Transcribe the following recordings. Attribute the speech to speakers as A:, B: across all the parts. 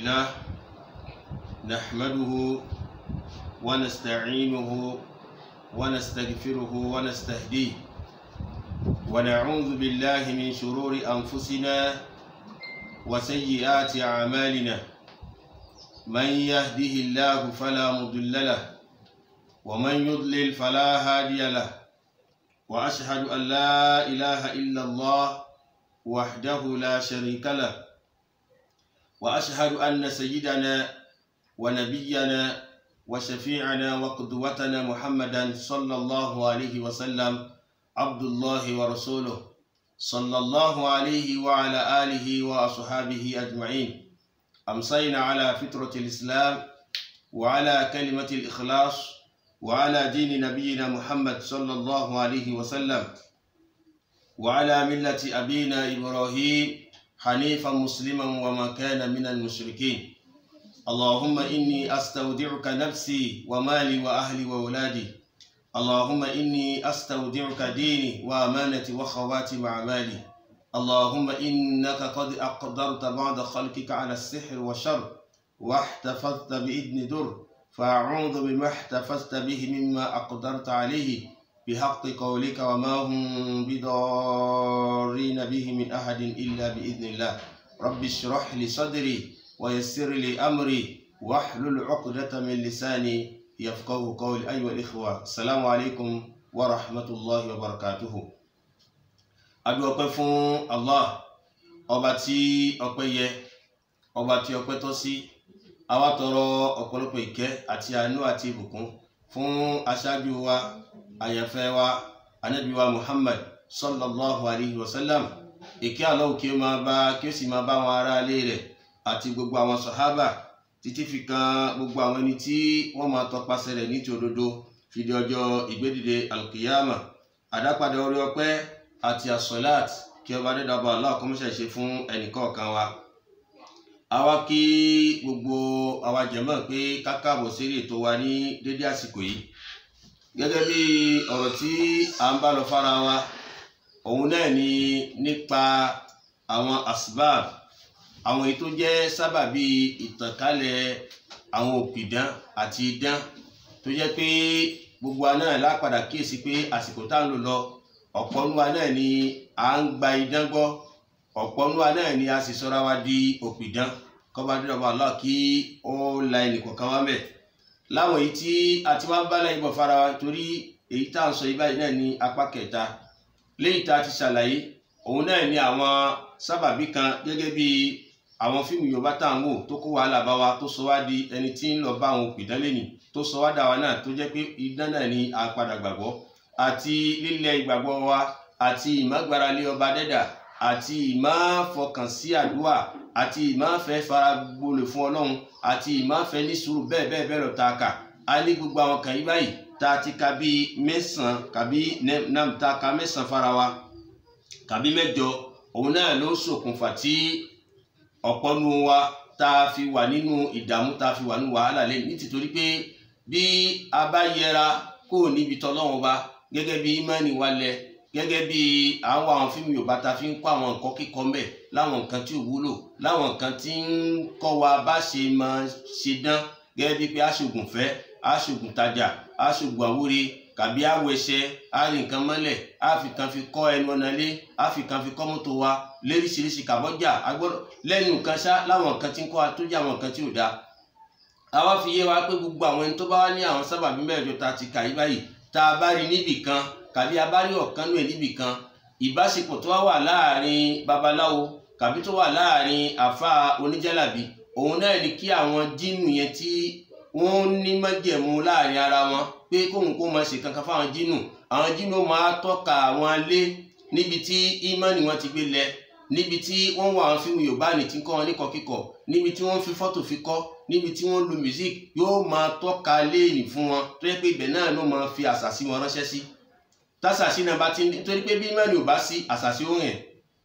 A: لله نحمده ونستعينه ونستغفره ونستهديه ونعوذ بالله من شرور أنفسنا وسيئات أعمالنا من يهده الله فلا مضل له ومن يضلل فلا هادي له وأشهد أن لا إله إلا الله وحده لا شريك له وأشهد أن سيدنا ونبينا وشفيعنا وقدوتنا محمدا صلى الله عليه وسلم عبد الله ورسوله صلى الله عليه وعلى آله وأصحابه أجمعين. أمسينا على فطرة الإسلام وعلى كلمة الإخلاص وعلى دين نبينا محمد صلى الله عليه وسلم وعلى ملة أبينا إبراهيم حنيفا مسلما وما كان من المشركين. اللهم إني أستودعك نفسي ومالي وأهلي وأولادي. اللهم إني أستودعك ديني وأمانتي وخواتم أعمالي. اللهم إنك قد أقدرت بعض خلقك على السحر والشر واحتفظت بإذن در، فأعوذ بما احتفظت به مما أقدرت عليه بحق قولك وما هم بضارين به من أحد إلا بإذن الله. رب اشرح لي صدري ويسر لي أمري واحلل عقدة من لساني يفقهوا قولي. أيها الإخوة، السلام عليكم ورحمة الله وبركاته. adúpẹ́ fún Allah, ọba tí ọpẹ́ yẹ, ọba tí ọpẹ́ tọ́ sí. Àwa tọrọ ọ̀pọ̀lọpọ̀ ìkẹ́ àti àánú àti ìbùkún fún aṣáájú wa, àyànfẹ́ wa, ànábì wa Muhammad sallallahu alayhi wa sallam. Ìkẹ́ Allah kí ó máa bá, kí ó sì máa bá wọn ará ilé rẹ̀ àti gbogbo àwọn sàhábà títí fi kan gbogbo àwọn ẹni tí wọ́n máa tọpasẹ̀ rẹ̀ ní ti òdodo fi di ọjọ́ ìgbédìde alkiyama. Àdápadà orí ọpẹ́ àti asọ́láàt kí ọba dẹ́dàbọ̀ Allah kó mọ́ṣẹ́ ṣe fún ẹnìkọ̀ọ̀kan wa. Àwa kí gbogbo àwa jẹ̀mọ́ pé kákàbọ̀ sí ètò wa ní dédé àsìkò yìí. Gẹ́gẹ́ bí ọ̀rọ̀ tí a ń bá lọ fara wa, òun náà ni nípa àwọn asbab, àwọn èyí tó jẹ́ sábàbí ìtànkálẹ̀ àwọn òpìdán àti idán, tó jẹ́ pé gbogbo wa náà lápadà kíyèsí pé àsìkò tá ń lò lọ, ọ̀pọ̀ nínú wa náà ni à ń gba idán gbọ́, ọ̀pọ̀ nínú wa náà ni a sì sọra wa di òpìdán. Kọ́ba dẹ́dàbọ̀ Allah kí ó la ẹnìkọ̀ọ̀kan wá mẹ́. Láwọn èyí tí a ti wá ń bá lẹ́yìn bọ̀ fara wa, torí èyí tá à ń sọ yìí báyìí náà ní apá kẹta. Léyìí tá a ti ṣàlàyé, òun náà ni àwọn sábàbí kan gẹ́gẹ́ bí àwọn fíìmù Yorùbá tá à ń wò tó kó wàhálà bá wa, tó sọ wá di ẹni tí ń lọ bá àwọn òpìdán lẹ́nì, tó sọ wá dà wá náà, tó jẹ́ pé idán náà ni a padà gbàgbọ́, àti lílẹ̀ ìgbàgbọ́ wa, àti ìmágbáralé ọba dẹ́dà, àti ìmáfọkàn sí àdúrà, àti ìmáfẹ́ faragbolè fún Ọlọ́run, àti ìmáfẹ́ ní sùúrù, bẹ́ẹ̀ bẹ́ẹ̀ bẹ́ẹ̀ lọ tá a kà. A ní gbogbo àwọn kan yìí báyìí tá a ti ka bí mẹ́sàn-án, kàbí nam tá a ka mẹ́sàn-án fara wa, kàbí mẹ́jọ. Òun náà ló ṣokùnfà tí ọ̀pọ̀ nínú wa tá a fi wà nínú ìdààmú, tá a fi wà nínú wàhálà lẹ́yìn, nítorí pé bí a bá yẹra kó níbi tọ́lọ́run ba, gẹ́gẹ́ bí ìmánì wa lẹ̀, gẹ́gẹ́ bí àwọn fíìmù Yorùbá ta fi ń kọ́ àwọn nǹkan kíkọ́ mbẹ̀, láwọn nǹkan tí ò wúlò, láwọn nǹkan tí ń kọ́ wa bá ṣe máa ṣe dán, gẹ́gẹ́ bí pé aṣògùn fẹ́, aṣògùn tajà, aṣògùn àwúre, kàbí àwẹ̀ṣẹ́, àrí nǹkan mọ́lẹ̀, àfikàn fi kọ́ ẹnu ọ̀nà lé, àfikàn fi kọ́ mọ́tò wa, léríṣiríṣi kàbọ́jà agbọ́dọ̀ lẹ́nu nǹkan ṣá, láwọn nǹkan tí ń kọ́ wa tó jẹ́ àwọn nǹkan tí ò dáa. Àwa fi yé wa pé gbogbo àwọn ẹni tó bá wá ní àwọn sábàbí mẹ́jọ ta ti kà yí báyìí, tá a bá rí níbì kan, kàbí a bá rí ọ̀kan nú ẹ̀ níbì kan, ìbáṣepọ̀ tó wà láàrin babaláwo kàbí tó wà láàrin àfáà oníjálàbí, òun náà ni kí àwọn jínù yẹn tí wọ́n ní májẹ̀mú láàrin ara wọn pé kóhun kó máa ṣe kankan fáwọn jínù, àwọn jínù máa tọ́ka àwọn alé níbi tí ìmánì wọn ti gbé lẹ̀, níbi tí wọ́n wà àwọn fíìmù Yorùbá ní tí ń kọ́ wọn níkọ̀ kíkọ̀, níbi tí wọ́n fi fọ́tò fi kọ́, níbi tí wọ́n lu music, yóò máa tọ́ka léènì fún wọn, tó yẹ pé ibẹ̀ náà ló máa fi àṣàsí wọn ránṣẹ́ sí. Tásàsí náà bá ti ń, torí pé bí ìmánì ò bá sí, àṣàsí ó rìn.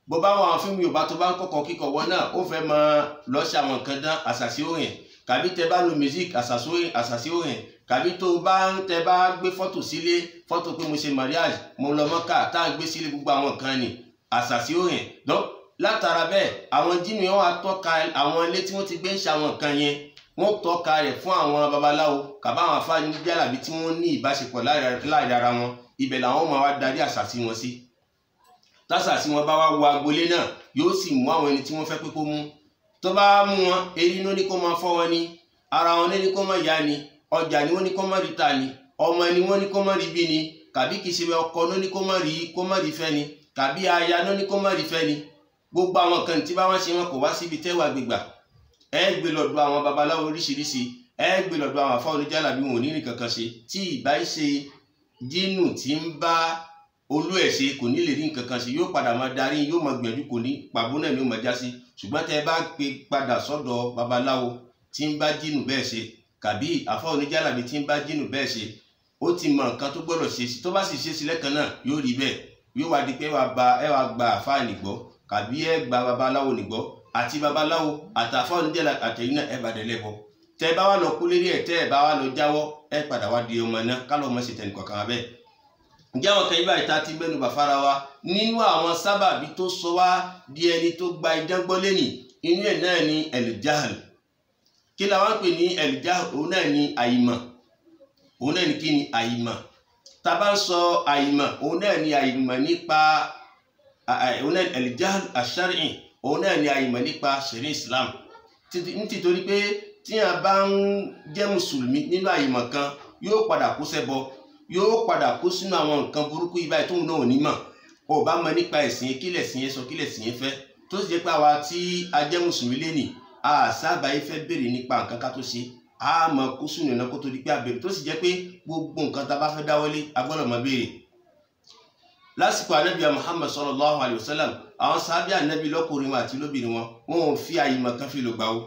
A: Bó bá wọn àwọn fíìmù Yorùbá tó bá ń kọ́kọ́ kíkọ̀ wọn náà, ó fẹ́ máa lọ ṣe àwọn nǹkan dán, àṣàsí ó rìn. Kàbí tẹ bá lu music, àṣàsí ó rìn. Kàbí tó bá tẹ bá gbé fọ́tò sílé, fọ́tò pé mo ṣe mariage, mo lọ Mọ́kà, tá à ń gbé sílé, gbogbo àwọn nǹkan ni àṣàsí ó rìn. látara bẹ́ẹ̀ àwọn jíìnì wọn wá tọ́ka àwọn ilé tí wọ́n ti gbé ń ṣàwọn nǹkan yẹn wọ́n tọ́ka rẹ̀ fún àwọn babaláwo kàbá àwọn afáàní jálàbí tí wọ́n ní ìbáṣepọ̀ láàrin ara wọn ibẹ̀ làwọn máa wá darí àṣàsí wọn sí. tásàsí wọn bá wá wo agboolé náà yóò sì mú àwọn ẹni tí wọ́n fẹ́ pé kó mú. tó bá mú wọn erí ló ní kó máa fọ́ wọn ní ara wọn ní kó máa yá ni ọjà ni wọ́n ní kó máa rí ta ni ọmọ ni wọ́n ní kó máa rí bí ni kàbí kìí ṣe ọkọ ló ní kó máa rí fẹ́ ni kàbí aya ló ní kó máa rí fẹ́ ni. gbogbo àwọn kan tí bá wọn ṣe wọn kò wá síbi tẹ́wà gbégbà ẹ gbé lọ́dọ̀ àwọn babaláwo oríṣiríṣi ẹ gbé lọ́dọ̀ àwọn àfáà oníjàlábí wọn ò ní nǹkan kan ṣe tí ìbá ṣe jínù tí ń bá olú ẹ̀ ṣe kò ní lè rí nǹkan kan ṣe yóò padà máa darí yóò máa gbìyànjú kò ní pàbó náà ni ó máa já sí. ṣùgbọ́n tẹ́ ẹ bá gbé padà sọ́dọ̀ babaláwo tí ń bá jínù bẹ́ẹ̀ ṣe kàbí àfáà oníjàlábí tí ń bá jínù bẹ́ẹ̀ ṣe ó ti mọ nǹkan tó gbọ́dọ̀ ṣe tó bá sì ṣe sí lẹ́kan náà yóò rí bẹ́ẹ̀ yóò wá di pé ẹ wá gba àfáà nìgbọ́ kàbí ẹ gba babaláwo nìgbọ́ àti babaláwo àtàfáà oníjàlábí àtẹ̀yìn náà ẹ bá dẹ̀ lẹ́bọ. tẹ́ ẹ bá wà lọ kú lérí ẹ̀ tẹ́ ẹ bá wà lọ jáwọ́ ẹ padà wá di ọmọ náà kálọ̀ ọmọ ṣe tẹnì kọ̀ọ̀kan bẹ́ẹ̀. ǹjẹ́ àwọn kan ibà ìta ti mẹ́nu bà fara wa nínú àwọn sábàbí tó sọ wá di ẹni tó gba idán gbọ́ lẹ́nì inú ẹ̀ náà ni ẹ̀lìjáhàl. kí la wá ń pè ní ẹ̀lìjáhàl òun náà ni àìmọ̀ òun náà ni kí ni àìmọ̀. tá a bá ń sọ àìmọ̀ òun náà ni àìmọ̀ nípa òun náà ẹ̀lìjáhàl àṣàrì òun náà ni àìmọ̀ nípa ṣẹ̀rí Islam nítorí pé tí a bá ń jẹ́ mùsùlùmí nínú àìmọ̀ kan yóò padà kó ṣẹbọ yóò padà kó sínú àwọn nǹkan burúkú ibà tóun náà ò ní mọ̀ ò bá mọ̀ nípa ẹ̀sìn kílẹ̀ sìn yẹn sọ kílẹ̀ sìn yẹn fẹ́ tó sì jẹ́ pé àwa tí a jẹ́ mùsùlùmí lẹ́nì a sábà yìí fẹ́ béèrè nípa nǹkan ká tó ṣe a mọ̀ kó sínú ìnáwó tó di pé a béèrè tó sì jẹ́ pé gbogbo nǹkan tá a bá fẹ́ dáwọ́lé a gbọ́dọ̀ mọ̀ béèrè. lásìkò ànábì Muhammad sallallahu alayhi wa sallam àwọn sábẹ́ ànábì lọ́kùnrin wọn àti lóbìnrin wọn ò fi àìmọ̀ kan fi lò gbà ó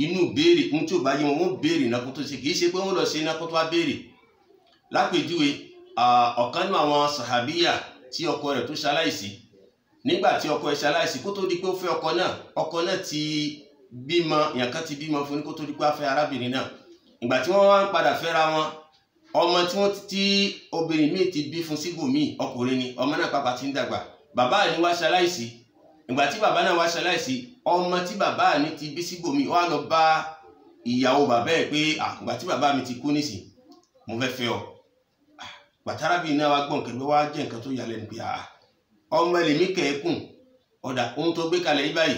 A: inú béèrè ń tí ò bá yé wọn béèrè náà kó tó ṣe kì í ṣe pé wọn lọ ṣe náà kó tó wá béèrè. lápèjúwe ọ̀kan nínú àwọn sàhábíyà tí ọkọ rẹ̀ tó ṣaláìsí nígbà tí ọkọ rẹ̀ ṣaláìsí kó tó di pé ó fẹ́ ọkọ náà ti bímọ èèyàn kan ti bímọ fún ní kó tó di pé ó fẹ́ arábìnrin náà. ìgbà tí wọ́n wá ń padà fẹ́ra wọn ọmọ tí obìnrin míì ti bí fún síbòmíì ọkùnrin ni ọmọ náà pàpà ti ń dàgbà bàbá ni wá ṣaláìsí. ìgbà tí bàbá náà wá ṣaláìsí ọmọ tí bàbá mi ti bí síbòmíì ó wá lọ bá ìyàwó bàbá ẹ̀ pé ìgbà tí bàbá mi ti kú nísìn mo fẹ́ fẹ́ ọ. pàtàràbí náà wá gbọ́n kẹ́gbẹ́ wá jẹ́ nǹkan tó yà lẹ́nu pé ọmọ ẹlẹ́mí kẹ́ẹ̀kùn ọ̀dà ohun tó gbé kalẹ̀ yí báyìí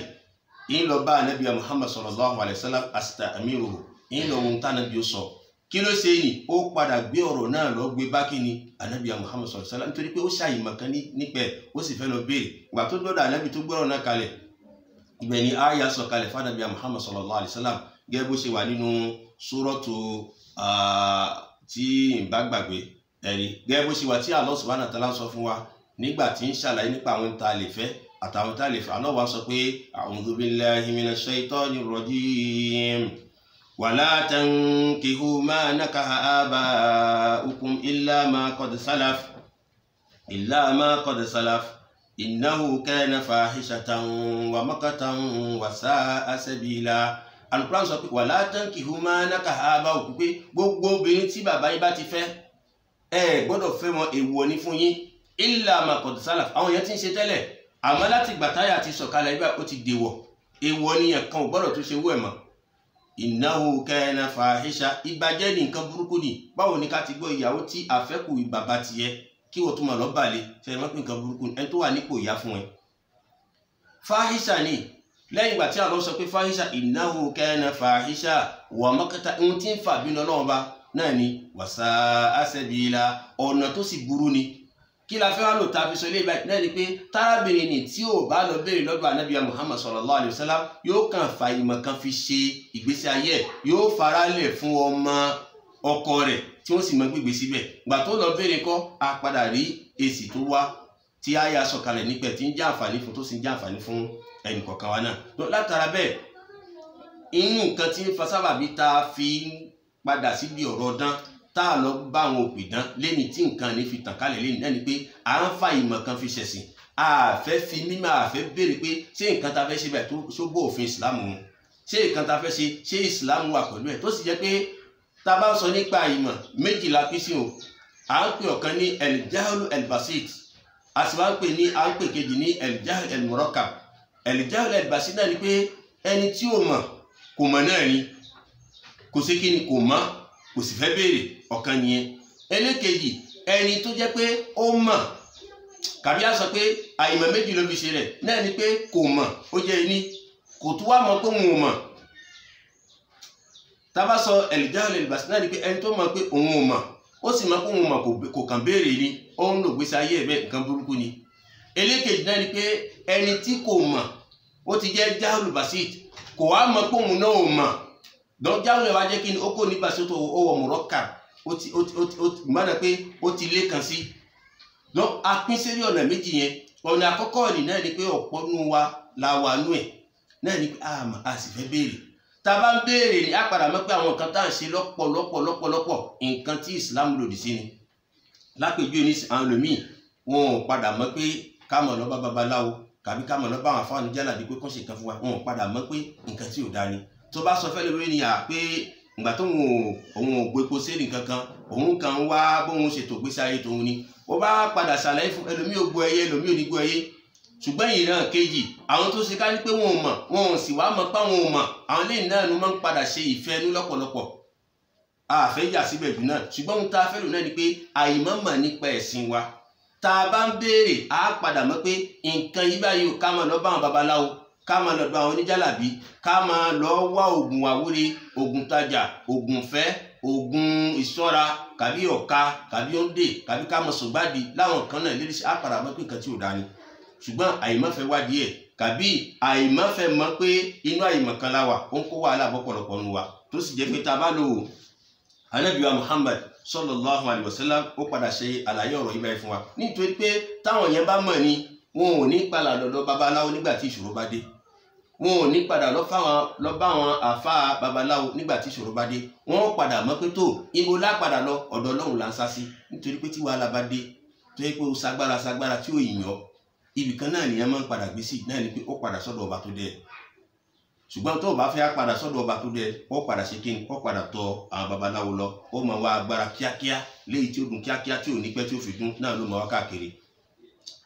A: yín lọ bá anabi Muhammad sallallahu alayhi wa sallam asita amiru yín lọ ohun tánàbí ó sọ kí ló ṣe ni ó padà gbé ọ̀rọ̀ náà lọ gbé bá kíni anabi Muhammad sallallahu alayhi wa sallam nítorí pé ó ṣàyìmọ̀ kan nípẹ̀ ó sì fẹ́ lọ béèrè ìgbà tó dọ́dọ̀ anabi tó gbọ́rọ̀ náà kalẹ̀ ibẹ̀ ni aya sọ kalẹ̀ fún anabi Muhammad sallallahu alayhi wa sallam gẹ́gẹ́ bó ṣe wà nínú súrọ́tù tí n bá gbàgbé ẹ̀rí gẹ́gẹ́ bó ṣe wà tí Allah subhanahu wa ta'ala sọ fún wa nígbà tí ń ṣàlàyé nípa àwọn tá a lè fẹ́ àtàwọn tá a lè fẹ́ àná wa sọ pé a'udhu billahi minash shaitanir rajim wala tankihu ma nakaha aba'ukum illa ma qad salaf innahu kana fahishatan wa maqtan wa sa'a sabila. Al-Qur'an sọ pé wala tankihu ma nakaha aba'ukum pé gbogbo obìnrin tí bàbá yín bá ti fẹ́ ẹ gbọ́dọ̀ fẹ́ wọn èèwọ̀ ní fún yín illa ma qad salaf àwọn yẹn ti ń ṣe tẹ́lẹ̀ àmọ́ láti gbàtáyà ti sọ̀kalẹ̀ ibà ó ti dèwọ̀ èèwọ̀ nìyẹn kan ò gbọ́dọ̀ tó ṣe wú ẹ̀ mọ́. Innahu kana fahisha ìbàjẹ́ ní nǹkan burúkú ni báwo ni ká ti gbọ́ ìyàwó tí àfẹ́kù bàbá tiẹ̀ kí wọ́n tún máa lọ bàlẹ̀ ṣe wọ́n pè nǹkan burúkú ni ẹni tó wà nípò ìyá fún ẹ. fahisha ni lẹ́yìn ìgbà tí àwọn sọ pé fahisha innahu kana fahisha wa maqta ohun tí ń fà bínú Ọlọ́run bá náà ni wàsá àṣẹbìlà ọ̀nà tó sì burú ni kí la fẹ́ wá lò tá a fi sọ ilé ìbáyìí náà ni pé tárábìnrin ni tí ò bá lọ béèrè lọ́dọ̀ ànábì Muhammad sallallahu alayhi wa sallam yóò kàn fa ìmọ̀ kan fi ṣe ìgbésí ayé ẹ̀ yóò faralẹ̀ fún ọmọ ọkọ rẹ̀ tí wọ́n sì mọ gbígbé síbẹ̀ gbà tó lọ béèrè kọ́ a padà rí èsì tó wá tí a yà sọ̀kalẹ̀ nípẹ̀ tí ń jẹ́ àǹfààní fún tó sì ń jẹ́ àǹfààní fún ẹnì kọ̀ọ̀kan wa náà látara bẹ́ẹ̀ inú nǹkan tí ń fa sábàbí tá a fi padà síbi ọ̀rọ̀ dán tá a lọ bá àwọn òpè dán lẹ́ni tí nǹkan ní fi tàn kálẹ̀ lẹ́ni náà ni pé à ń fa ìmọ̀ kan fi ṣẹ̀sìn a fẹ́ fi mímọ̀ a fẹ́ béèrè pé ṣé nǹkan tá a fẹ́ ṣe bẹ́ẹ̀ tó ṣógbó òfin ìsìlámù mu ṣé nǹkan tá a fẹ́ ṣe ṣé ìsìlámù wà pẹ̀lú ẹ̀ tó sì jẹ́ pé tá a bá sọ nípa ìmọ̀ méjìlá pín sí o à ń pè ọ̀kan ní el-jahlu el-basit a sì wá ń pè kejì ní el-jahlu el-murakkab al-jahl al-basit náà ni pé ẹni tí ò mọ̀ kò mọ̀ náà ni kò sí kí ni kò mọ̀ kò sì fẹ́ béèrè ọ̀kan nìyẹn. ẹlẹ́kejì ẹni tó jẹ́ pé ó mọ̀ kàbí a sọ pé àìmọ̀ méjì ló fi ṣe rẹ̀ náà ni pé kò mọ̀ ó jẹ́ ní kò tún wá mọ̀ pé òun ò mọ̀. tá bá sọ al-jahl al-basit náà ni pé ẹni tó mọ̀ pé òun ò mọ̀ ó sì mọ̀ pé òun mọ̀ kò kàn béèrè ni ó ń lò gbèsè ayé ẹ̀ bẹ́ẹ̀ nǹkan burúkú ni. ẹlẹ́kejì náà ni pé ẹni tí kò mọ̀ ó ti jẹ́ jahl basit kò wá mọ̀ pé òun náà ò mọ̀ dọ́n jahl wá jẹ́ kí ni ó kò ní basit ó wọ̀ murakkab ó gbọ́dọ̀ pé ó ti lé kan sí. dọ́n a pín sí ọ̀nà méjì yẹn ọ̀nà àkọ́kọ́ ni náà ni pé ọ̀pọ̀ nù wa la wà nù ẹ̀ náà ni pé a sì fẹ́ béèrè tá a bá ń béèrè ni a padà mọ̀ pé àwọn nǹkan tá à ń ṣe lọ́pọ̀lọpọ̀ nǹkan tí Islam lòdì sí ni. lápèjúwe ní àwọn ẹlòmíì wọn ò padà mọ̀ pé ká mọ̀ lọ bá babaláwo kàbí ká mọ̀ lọ bá àwọn afáàní jálàbí pé kán ṣe nǹkan fún wa wọn ò padà mọ̀ pé nǹkan tí ò dáa ni. tó bá sọ fẹ́ lórí ni pé ìgbà tó òun ò gbépo sẹ́ẹ̀lì kankan òun kàn ń wá bóun ṣètò gbèsè ayé tòun ni ó bá padà ṣàlàyé fún ẹlòmíì ò gbọ́ ẹyẹ ẹlòmíì ò ní gbọ́ ẹyẹ. ṣùgbọ́n ìran kejì àwọn tó ṣe ká ní pé wọn ò mọ̀ wọn ò sì wá mọ̀ pé àwọn ò mọ̀ àwọn lẹ́yìn náà ló máa ń padà ṣe ìfẹ́ inú lọ́pọ̀lọpọ̀ àfẹ́ yà síbẹ̀ jù náà. ṣùgbọ́n ohun tá a fẹ́ lò náà ni pé àìmọ̀mọ̀ nípa ẹ̀sìn wa tá a bá ń béèrè á padà mọ̀ pé nǹkan yí báyìí ká máa lọ bá àwọn babaláwo ká máa lọ bá àwọn oníjàlábí ká máa lọ wá oògùn àwúre oògùn tajà oògùn fẹ́ oògùn ìṣọ́ra kàbí ọ̀ka kàbí òǹdè kàbí ká mọ̀ sọ̀gbádìí láwọn kan náà lérí á padà mọ̀ pé nǹkan tí ò dáa ni. ṣùgbọ́n àìmọ̀fẹ́ wádìí ẹ̀ kàbí àìmọ̀fẹ́ mọ̀ pé inú àìmọ̀ kan la wà ó ń kó wàhálà bọ́pọ̀lọpọ̀ nù wa tó sì jẹ́ pé tá a bá lò ó Ànábì wa Muhammad sallallahu alaihi wasallam ó padà ṣe àlàyé ọ̀rọ̀ yìí báyìí fún wa nítorí pé táwọn yẹn bá mọ̀ ni wọn ò ní padà lọ́dọ̀ babaláwo nígbà tí ìṣòro bá dé wọn ò ní padà lọ bá àwọn àfáà babaláwo nígbà tí ìṣòro bá dé wọn ó padà mọ̀ pé tó ibo lá padà lọ ọ̀dọ̀ Ọlọ́run là ń sá sí nítorí pé tí wàhálà bá dé tó yẹ pé ó sagbára tí ó yìn ọ́ ibì kan náà nìyẹn máa ń padà gbé sí náà ni pé ó padà sọ́dọ̀ ọba tó dé ṣùgbọ́n tó o bá fẹ́ padà sọ́dọ̀ ọba tó dé ó padà ṣe kí ni ó padà tọ̀ àwọn babaláwo lọ ó máa wá agbára kíákíá léyìí tí ó dùn kíákíá tí ò ní pẹ́ tí ó fi dún náà ló máa wá káàkiri.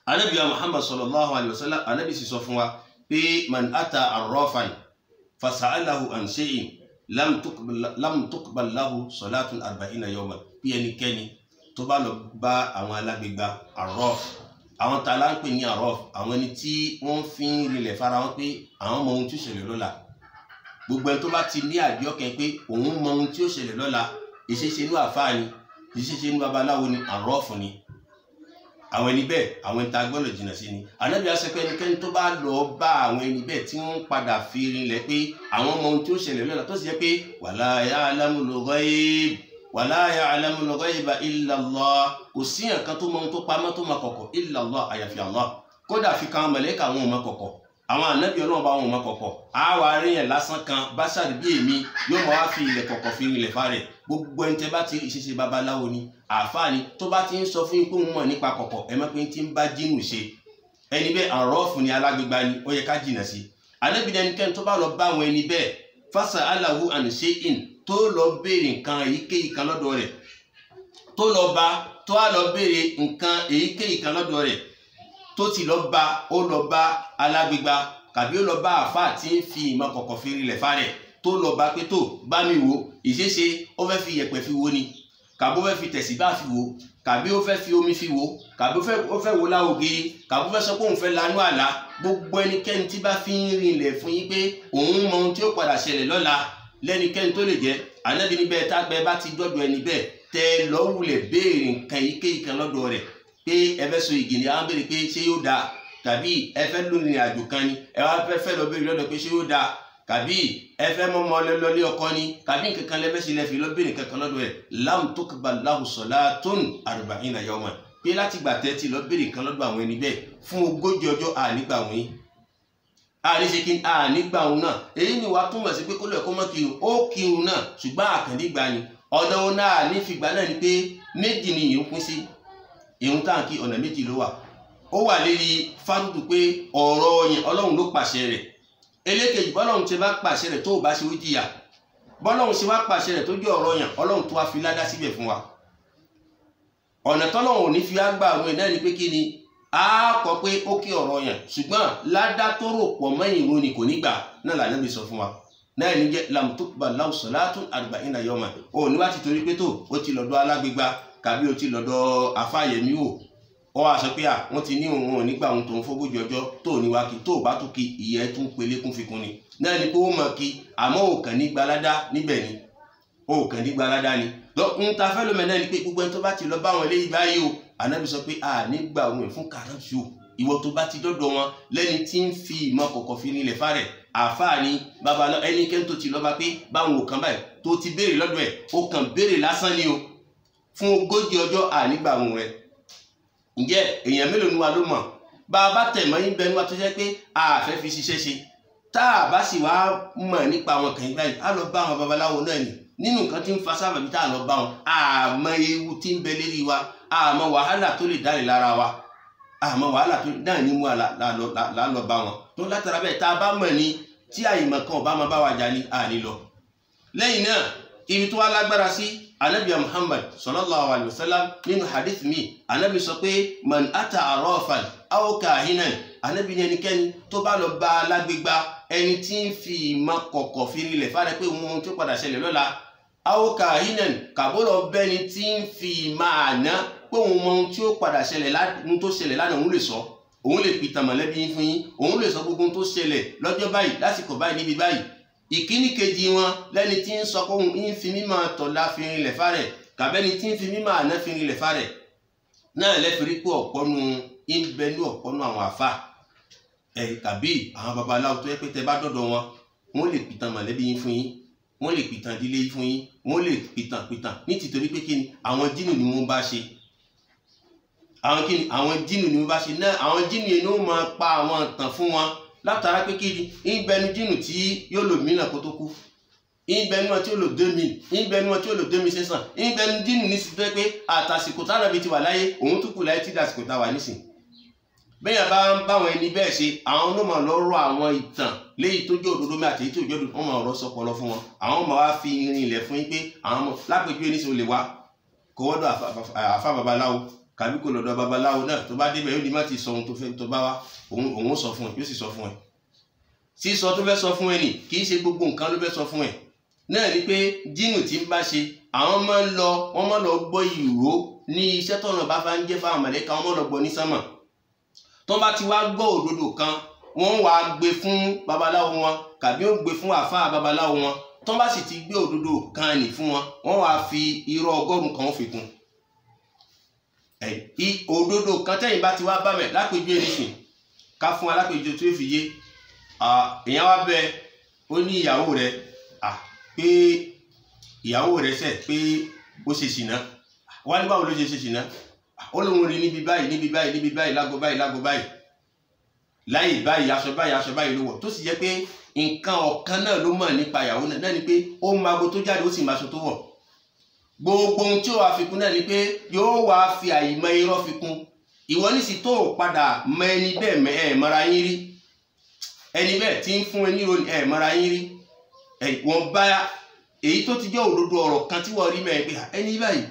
A: Ànábì Muhammad sallallahu alaihi wasallam Ànábì sì sọ fún wa pé man ata arrafan fasa'alahu an shay'in lam tuqbal lahu salatun 40 yawman bí ẹnikẹ́ni tó bá lọ bá àwọn alágbègbà arraf àwọn tá a lá ń pè ní arraf àwọn ẹni tí wọ́n fi ń rinlẹ̀ fara wọn pé àwọn mọ ohun tí ó ṣẹlẹ̀ lọ́la gbogbo ẹni tó bá ti ní àdìọ́kẹ́ pé òun mọ ohun tí ó ṣẹlẹ̀ lọ́la ìṣeṣe inú àfáà ni ìṣeṣe inú babaláwo ni arraf ni àwọn ẹni bẹ́ẹ̀ àwọn ẹni tá a gbọ́dọ̀ jìnnà sí ni. Ànábì á sọ pé ẹnikẹ́ni tó bá lọ bá àwọn ẹni bẹ́ẹ̀ tí wọ́n padà fi rinlẹ̀ pé àwọn mọ ohun tí ó ṣẹlẹ̀ lọ́la tó sì jẹ́ pé wala ya'lamul ghaib wala ya'lamul ghaiba illa Allah kò sí nǹkan tó mọ ohun tó pamọ́ tó mọ kọ̀kọ̀ illa Allah àyàfi Allah kódà fi kan màláíkà àwọn ò mọ kọ̀kọ̀ àwọn ànábì Ọlọ́run bá wọn ò mọ kọ̀kọ̀ àwa rí yẹn lásán kan báṣàdì bí èmi yóò mọ wá fi ilẹ̀ kọ̀kọ̀ fi rinlẹ̀ fa rẹ̀ gbogbo ẹni tẹ́ bá ti ìṣeṣe babaláwo ni àáfàá ni tó bá ti ń sọ fún yín pé òun mọ̀ nípa kọ̀kọ̀ ẹ mọ̀ pé tí ń bá jínù ṣe ẹni bẹ́ẹ̀ àrọ́ọ̀fù ni alágbègbà ni ó yẹ ká jìnà sí. Ànábì ẹnikẹ́ni tó bá lọ bá àwọn ẹni bẹ́ẹ̀ fasa'alahu an shay'in tó lọ béèrè nǹkan èyíkéyìí kan lọ́dọ̀ rẹ̀ tó á lọ béèrè nǹkan èyíkéyìí kan lọ́dọ̀ rẹ̀ tó ti lọ bá alágbègbà kàbí ó lọ bá àáfàá tí ń fi ìmọ̀ kọ̀kọ̀ fi rinlẹ̀ fa rẹ̀ tó lọ bá pé tó bá mi wò ìṣeṣe ó fẹ́ fi yẹ̀pẹ̀ fi wo ni kàbí ó fẹ́ fi tẹ̀síbá fi wo kàbí ó fẹ́ fi omi fi wo kàbí ó fẹ́ wo láwògì kàbí ó fẹ́ sọ pé òun fẹ́ lanú àlá gbogbo ẹnikẹ́ni tí bá fi ń rinlẹ̀ fún yín pé òun mọ ohun tí ó padà ṣẹlẹ̀ lọ́la lẹ́nikẹ́ni tó lè jẹ́ Ànábì níbẹ̀ tágbẹ́ bá ti dọ́dọ̀ ẹni bẹ́ẹ̀ tẹ́ lọ́wùlẹ̀ béèrè nǹkan èyíkéyìí kan lọ́dọ̀ rẹ̀ pé ẹ fẹ́ so igi ni àwọn béèrè pé ṣé yóò dáa tàbí ẹ fẹ́ lónìí àjò kan ni ẹ wá fẹ́ lọ béèrè lọ́dọ̀ pé ṣé yóò dáa kàbí ẹ fẹ́ mọ́mọ́ lọ́lé ọkọ ni kàbí nǹkan kan lẹ́fẹ́ sí lẹ́fì lọ́bìnrin nǹkan kan lọ́dọ̀ ẹ̀ lam tuqbal lahu salatun 40 yawman pé láti gbà tẹ́tí lọ́bìnrin kan lọ́dọ̀ àwọn ẹni bẹ́ẹ̀ fún 40 ọjọ́ ànígbà wọn àníṣe kí ànígbà wọn náà èyí ni wàá túmọ̀ sí pé kó lè kó mọ́ kírun ó kírun náà ṣùgbọ́n àkàndígbà ni ọ̀dọ̀ wọn náà ní fìgbà náà ni pé méjì ni ìrun pín sí ìrun táǹkì ọ̀nà méjì ló wà ó wà lérí fárúdù pé ọ̀rọ̀ yẹn Ọlọ́run ló pàṣẹ rẹ̀ elékejì bọ́lọ́run ti bá pàṣẹ rẹ̀ tó o bá ṣe ó jìyà bọ́lọ́run ṣe wá pàṣẹ rẹ̀ tó jẹ́ ọ̀rọ̀ yẹn Ọlọ́run tó wá fi ládá síbẹ̀ fún wa ọ̀nà tọ́lọ́run ò ní fi ágbà àwọn ẹ̀ náà ni pé kí ni a kọ pé ó kí ọ̀rọ̀ yẹn ṣùgbọ́n ládá tó rò pọ̀ mọ́ ìrun ni kò ní gbà náà l'Ànábì sọ fún wa náà ní jẹ́ lam tuqbal lahu salatun 40 yawman ó ní wá ti torí pé tó ó ti lọ́dọ̀ alágbègbà kàbí ó ti lọ́dọ̀ afáyẹmí wò ó wá sọ pé wọ́n ti ní òun ò nígbà òun tó ń fógójì ọjọ́ tó ní wá kí tó bá tó kí ìyẹn tún pelékún fikún ni náà ni pé ó mọ̀ kí àmọ́ òkàn ní gbalada níbẹ̀ ni òkàn ní gbalada ni ń ta fẹ́ lómẹ náà ni pé gbogbo ẹni tó bá ti lọ bá wọn léyìí báyìí o Ànábì sọ pé nígbà òun fún kàrántì o ìwọ tó bá ti dọ́dọ̀ wọn lẹ́ni tí ń fi ìmọ̀ kọ̀kọ̀ fi nílẹ̀ fárẹ̀ àfáà ni babalọ ẹnikẹ́ni tó ti lọ bá pé báwọn ò kàn báyìí tó ti béèrè lọ́dọ̀ ẹ̀ ó kàn béèrè lásán ni o fún ogójì ọjọ́ nígbà òun rẹ̀ ǹjẹ́ èèyàn mélòó ni wa ló mọ̀ bá a bá tẹ̀ mọ́ yín bẹnu wa tó jẹ́ pé a fẹ́ fi ṣiṣẹ́ ṣe tá a bá sì wá mọ̀ nípa àwọn kan báyìí a lọ bá àwọn babaláwo náà ni nínú nǹkan tí ń fa sábàbí tá a lọ bá wọn àmọ́ ewu tí ń bẹ lérí wa àmọ́ wàhálà tó lè dálé lára wa àmọ́ wàhálà tó náà ní mú la lọ bá wọn tó látara bẹ́ẹ̀ tá a bá mọ̀ ni tí àyìnbọn kan ọba máa bá wa jà ní àní lọ. lẹ́yìn náà ibi tó wá lágbára sí anabi Muhammad sallallahu alayhi wa sallam nínú hadith mi anabi sọ pé man ata arafan aw kahinan anabi ní ẹnikẹ́ni tó bá lọ bá alágbègbà ẹni tí ń fi ìmọ̀ kọ̀kọ̀ fi rinlẹ̀ fárẹ́ pé ohun tó padà ṣẹlẹ̀ lọ́la aw kahinan kàbólọ̀ bẹ́ni tí ń fi ìmọ̀ àná pé ohun tí ó padà ṣẹlẹ̀ tó ṣẹlẹ̀ lánàá òun lè sọ òun lè pìtàn mọ̀lẹ́bí yín fún yín òun lè sọ gbogbo tó ṣẹlẹ̀ lọ́jọ́ báyìí lásìkò báyìí níbi báyìí ìkíní kejì wọn lẹ́ni tí ń sọ pé òun ń fi mímọ̀ tọ̀lá fi rinlẹ̀ fárẹ̀ kàbẹ́ni tí ń fi mímọ̀ àná fi rinlẹ̀ fárẹ̀ náà lẹ́fìrí pé ọ̀pọ̀nu ń bẹ ní ọ̀pọ̀nu àwọn àfà tàbí àwọn babaláwo tó yẹ pé tẹ bá dọ̀dọ̀ wọn wọ́n lè pìtàn mọ̀lẹ́bí yín fún yín wọ́n lè pìtàn ìdílé yín fún yín wọ́n lè pìtàn ní tìtorí pé kí ni àwọn jínù ni wọ́n bá ṣe àwọn jínù ni wọ́n bá ṣe náà àwọn jínù yẹn ni wọ́n máa pa àwọn ìtàn fún wọn látara pé kí ni ìbẹnu jínù tí yóò lò mílíọ̀nù kó tó kú ìbẹnu wọn tí ó lò 2000 ìbẹnu wọn tí ó lò 2600 ìbẹnu jínù ní sí pé àtàsìkò tánàbí ti wà láyé òun tó kù láyé tí dàsìkò tá wà nísìn bẹ́ẹ̀ bá ń báwọn ẹni bẹ́ẹ̀ ṣe àwọn ló máa lọ́rọ̀ àwọn ìtàn léyìí tó jẹ́ òdodo mi àti èyí tó jẹ́ òdodo wọn máa rọ́ sọpọlọ fún wọn àwọn máa wá fi irin ilẹ̀ fún yín pé àwọn ọmọ lápèjúwe ní sọ lè wá kó wọ́dọ̀ àfa babaláwo kàbí kò lọ́dọ̀ babaláwo náà tó bá débẹ̀ yóò ní má ti sọ ohun tó fẹ́ tó bá wá òun sọ fún ẹ yóò sì sọ fún ẹ sísọ tó fẹ́ sọ fún ẹ nì kì í ṣe gbogbo nǹkan ló fẹ́ sọ fún ẹ náà ni pé jínù tí ń bá ṣe àwọn máa ń lọ wọ́n máa lọ gbọ́ ìró ní iṣẹ́ tọ̀nà bá bá ń jẹ́ fáwọn mọ̀lẹ́ka wọ́n máa lọ gbọ́ ní sánmà tó bá ti wá gbọ́ òdodo kan wọ́n wá gbé fún babaláwo wọn kàbí ó gbé fún àfáà babaláwo wọn tó bá sì ti gbé òdodo kan nì fún wọn wọ́n wá fi irọ́ 100 kan fi kún òdodo kan tẹ́yìn bá ti wá bá mẹ́ lápèjú ẹnìsìn ká fún alápèjú tó fi yé èèyàn wá bẹ ó ní ìyàwó rẹ̀ pé ìyàwó rẹ̀ ṣẹ̀ pé ó ṣe ṣìnà wá ní báwo ló ṣe ṣìnà ó lóun rí níbi báyìí níbi báyìí níbi báyìí lágbo báyìí lágbo báyìí láyè báyìí aṣọ báyìí ló wọ̀ tó sì jẹ́ pé nǹkan ọ̀kan náà ló mọ̀ nípa ìyàwó náà ni pé ó máa ago tó jáde ó sì máa aṣọ tó wọ̀ gbogbo ohun tí ó wà fi kún náà ni pé yóò wá fi àìmọ̀ irọ́ fi kún ìwọ ní sì tó padà mọ ẹni bẹ́ẹ̀ mọ́ra yín rí ẹni bẹ́ẹ̀ tí ń fún ẹni ròyìn mọ́ra yín rí wọ́n bá èyí tó ti jẹ́ òdodo ọ̀rọ̀ kan tí wọ́n rí mẹ́rin pé ẹni báyìí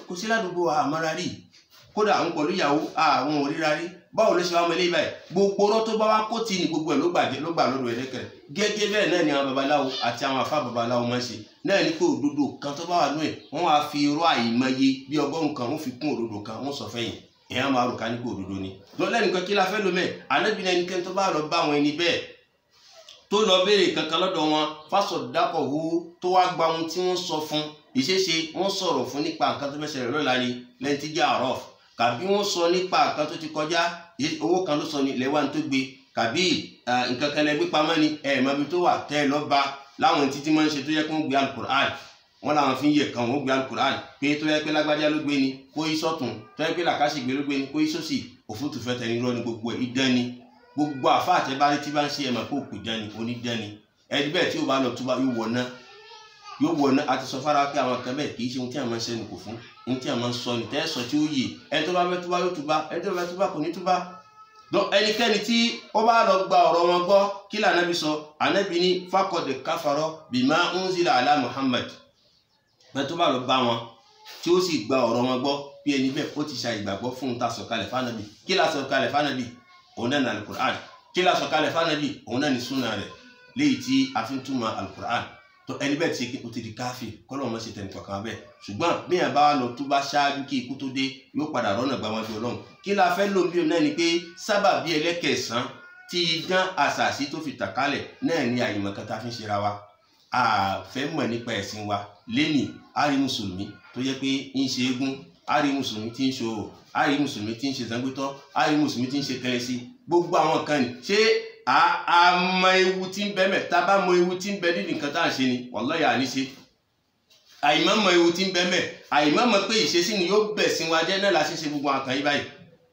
A: kò sí ládùúgbò àmọ́ra rí kódà àwọn pẹ̀lú ìyàwó àwọn òríra rí báwo ló ṣe wá mẹ́lẹ́ báyìí gbogbo ọ̀rọ̀ tó bá wá kó tì ní gbogbo ẹ̀ ló gbà lọ́dọ̀ ẹ̀dẹ́kẹ̀rẹ̀ gẹ́gẹ́ bẹ́ẹ̀ náà ni àwọn babaláwo àti àwọn àfáà babaláwo máa ń ṣe náà ni pé òdodo kan tó bá wà nú ẹ̀ wọ́n wá fi irọ́ àìmọye bí 100 kan wọ́n fi kún òdodo kan wọ́n sọ fẹ́yìn èèyàn máa rò ká ní pé òdodo ni lọ́lẹ́nìkan kí la fẹ́ lómẹ́ ànábì náà ẹnikẹ́ni tó bá lọ bá àwọn ẹni bẹ́ẹ̀ tó lọ béèrè kankan lọ́dọ̀ wọn fásọ̀dápọ̀ hu tó wá gba ohun tí wọ́n sọ fún ìṣeéṣe wọ́n sọ̀rọ̀ fún nípa nǹkan tó fẹ́ ṣẹlẹ̀ lọ́la ni lẹ́yìn tí jẹ́ àrọ́f kàbí wọ́n sọ nípa nǹkan tó ti kọjá owó kan ló sọ ní lẹ́wà tó gbé kàbí nǹkan kan lẹ́gbẹ́ pamọ́ ni ẹ̀ẹ̀mọ́bi tó wà tẹ́ ẹ lọ́ bá láwọn títí máa ń ṣe tó yẹ kó ń gbé alukur'an wọn làwọn fi ń yẹ kan wọn gbé alukur'an pé tó yẹ pé lágbájá ló gbé ni kó yí sọ́tún tó yẹ pé làkàṣègbè ló gbé ni kó yí sósì òfútù fẹ́ tẹ̀ ní irọ́ ni gbogbo ẹ̀ idán ni gbogbo àfa àtẹ̀bárí tí bá ń ṣe ẹ̀mọ̀ pé òkú dání onídání ẹni bẹ́ẹ̀ tí ó bá lọ túbá yóò wọ̀ ná àti sọ fara pé àwọn kan bẹ́ẹ̀ kì í ṣe ohun tí a máa ń ṣẹ́nu kò fún ohun tí a máa ń sọ ní tẹ́sọ tí ó yè ẹni tó bá fẹ́ túbá yóò túbá ẹni tó bá fẹ́ túbá kò ní túbá. ẹnikẹ́ni tí ó bá lọ gba ọ̀rọ̀ wọn gbọ́ kí lànàbí sọ ànábì ní faqad kafara bima unzila ala Muhammad bẹ́ẹ̀ tó bá lọ bá wọn tí ó sì gba ọ̀rọ̀ wọn gbọ́ bí ẹni bẹ́ẹ̀ ó ti ṣe ìgbàgbọ́ fún un tá sọ̀kalẹ̀ fánàbí. Kí la sọ̀kalẹ̀ fánàbí? Òun náà ní alukur'an. Kí la sọ̀kalẹ̀ fánàbí? Òun náà ní súnà rẹ̀ léyìí tí a fi ń túmọ̀ alukur'an. tó ẹni bẹ́ẹ̀ ti ó ti di káfí kọ́lọ́ ọmọ ṣe tẹ̀lé kankan bẹ́ẹ̀ ṣùgbọ́n bí yẹn bá lọ tó bá ṣáájú kí ikú tó dé yóò padà rọ́nà gba wọn bí ọlọ́run. Kí la fẹ́ lò bí òun náà ni pé sábàbí ẹlẹ́kẹ̀ẹ́sán tí idán àṣàṣì tó fi tàkálẹ̀ náà ní àyìnbọn kan tá a fi ń ṣera wa. A fẹ́ mọ̀ nípa ẹ̀sìn wa lẹ́nìí a rí mùsùlùmí tó yẹ pé ń ṣe eégún, a rí mùsùlùmí tí ń ṣòro, a rí mùsùlùmí tí ń ṣe zangbétọ́, a rí mùsùlùmí tí ń ṣe kẹrẹsì. Gbogbo àwọn kan ní ṣé a mọ ewu tí ń bẹ mẹ́ tá a bá mọ ewu tí ń bẹ nídìí nǹkan tá à ń ṣe ni wallahi àní ṣe. Àìmọ̀ mọ ewu tí ń bẹ mẹ́, àìmọ̀ mọ pé ìṣesí ni yóò bẹ̀ sí wa jẹ́ náà la ṣe ṣe gbogbo àkàn yí báyìí.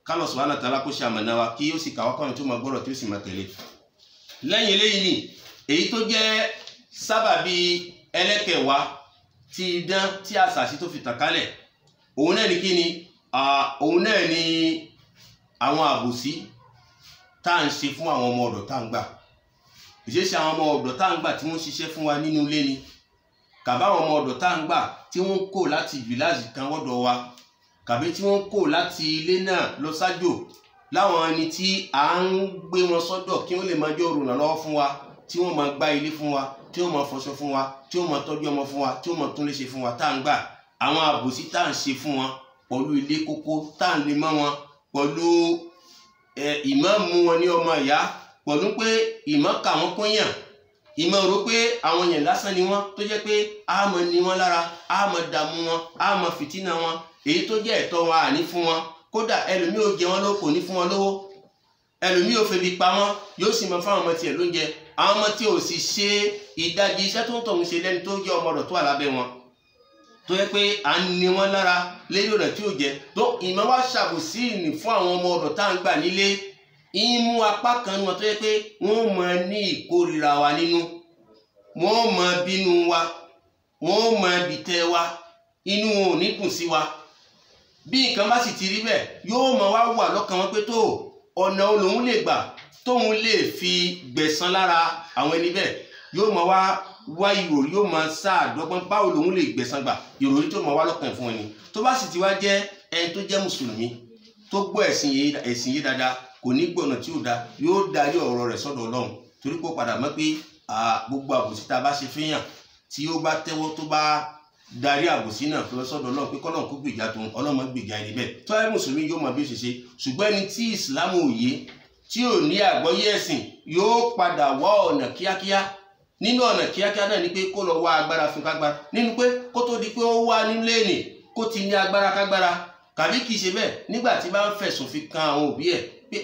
A: Kálọ̀ subhanahu wa ta'ala kó ṣe àmọ̀nà wa kí yóò sì kàwá kọ́ni tó máa gbọ́rọ̀ tí ó sì máa tẹ̀lé. Lẹ́yìn eléyìí ni èyí tó jẹ́ sábàbí ẹlẹ́kẹ̀wá tí idán tí àṣàṣì tó fi tàn kálẹ̀ òun náà ni kí ni òun náà ni àwọn àbòsí tá à ń ṣe fún àwọn ọmọ ọ̀dọ̀ tá à ń gbà. Ìṣesí àwọn ọmọ ọ̀dọ̀ tá à ń gbà tí wọ́n ṣiṣẹ́ fún wa nínú ilé ni kàbá àwọn ọmọ ọ̀dọ̀ tá à ń gbà tí wọ́n kó láti fìláàsì kan wọ́dọ̀ wa kàbí tí wọ́n kó láti ilé náà lọ sájò láwọn ẹni tí à ń gbé wọn sọ́dọ̀ kí wọ́n lè máa jẹ́ olùrànlọ́wọ́ fún wa tí wọ́n máa gbá ilé fún wa tí wọ́n máa fọṣọ fún wa tí wọ́n máa tọ́jú ọmọ fún wa tí wọ́n máa tún lè ṣe fún wa tá à ń gbà. Àwọn àbòsí tá à ń ṣe fún wọn pẹ̀lú ilé kókó tá à ń lè mọ́ wọn pẹ̀lú ìmọ̀ mú wọn ní ọmọ ìyá pẹ̀lú pé ìmọ̀ kà wọ́n kún yàn ìmọ̀ rò pé àwọn yẹn lásán ni wọ́n tó jẹ́ pé a máa ní wọn lára a máa dààmú wọn a máa fìtínà wọn èyí tó jẹ́ ẹ̀tọ́ wọn àní fún wọn kódà ẹlòmíì ò jẹ wọn lówó kò ní fún wọn lówó ẹlòmíì ò febi pa wọn yóò sì máa fáwọn ọmọ tiẹ̀ lóúnjẹ àwọn ọmọ tí ò sì ṣe ìdajì iṣẹ́ tó ń tọ̀hún ṣe lẹ́ni tó jẹ́ ọmọ ọ̀dọ̀ tó wà lábẹ́ wọn tó yẹ pé à ń ní wọn lára lẹ́yìn ọ̀nà tí ò jẹ́ tó ìmọ̀ wá ṣàbòsí ní fún àwọn ọmọ ọ̀dọ̀ tá à ń gbà nílé ìmú apá kan wọn tó yẹ pé wọ́n máa ní ìkórìíra wa nínú wọ́n máa bínú wa wọ́n máa bìtẹ́ wa inú wọn ò ní dùn sí wa bí nǹkan bá sì ti rí bẹ́ẹ̀ yóò máa wá wà lọ́kàn wọn pé tó ọ̀nà olóhùn lè gbà tóun lè fi gbẹ̀san lára àwọn ẹni bẹ́ẹ̀ yóò máa wá ìròrí yóò máa sáàdọ́gbọ́n báwo lòun lè gbẹ̀san gbà ìròrí tó máa wá lọ́kàn fún ẹni tó bá sì ti wá jẹ́ ẹni tó jẹ́ mùsùlùmí tó gbọ́ ẹ̀sìn yìí dáadáa kò ní gbọ́nà tí ó da yóò darí ọ̀rọ̀ rẹ̀ sọ́dọ̀ Ọlọ́run torí pé ó padà mọ̀ pé gbogbo àbòsí tá a bá ṣe fẹ́yàn tí ó bá tẹ́wọ́ tó bá darí àbòsí náà lọ sọ́dọ̀ Ọlọ́run pé kọ́lọ́run kó gbèjà tó Ọlọ́run gbèjà ẹni bẹ́ẹ̀ tó ẹ mùsùlùmí yóò mọ bí ó ṣe ṣe ṣùgbọ́n ẹni tí ìsìlámù òye tí ò ní àgbọ́yé ẹ̀sìn yóò padà wá ọ̀nà kíákíá nínú ọ̀nà kíákíá náà ni pé kó lọ wá agbára fún kágbára nínú pé kó tó di pé ó wá nílé ènì kó ti ní agbára kágbára kàbí kìí ṣe bẹ́ẹ̀ nígbà tí bá ń fẹ̀sùn fi kan àwọn òbí ẹ̀ pé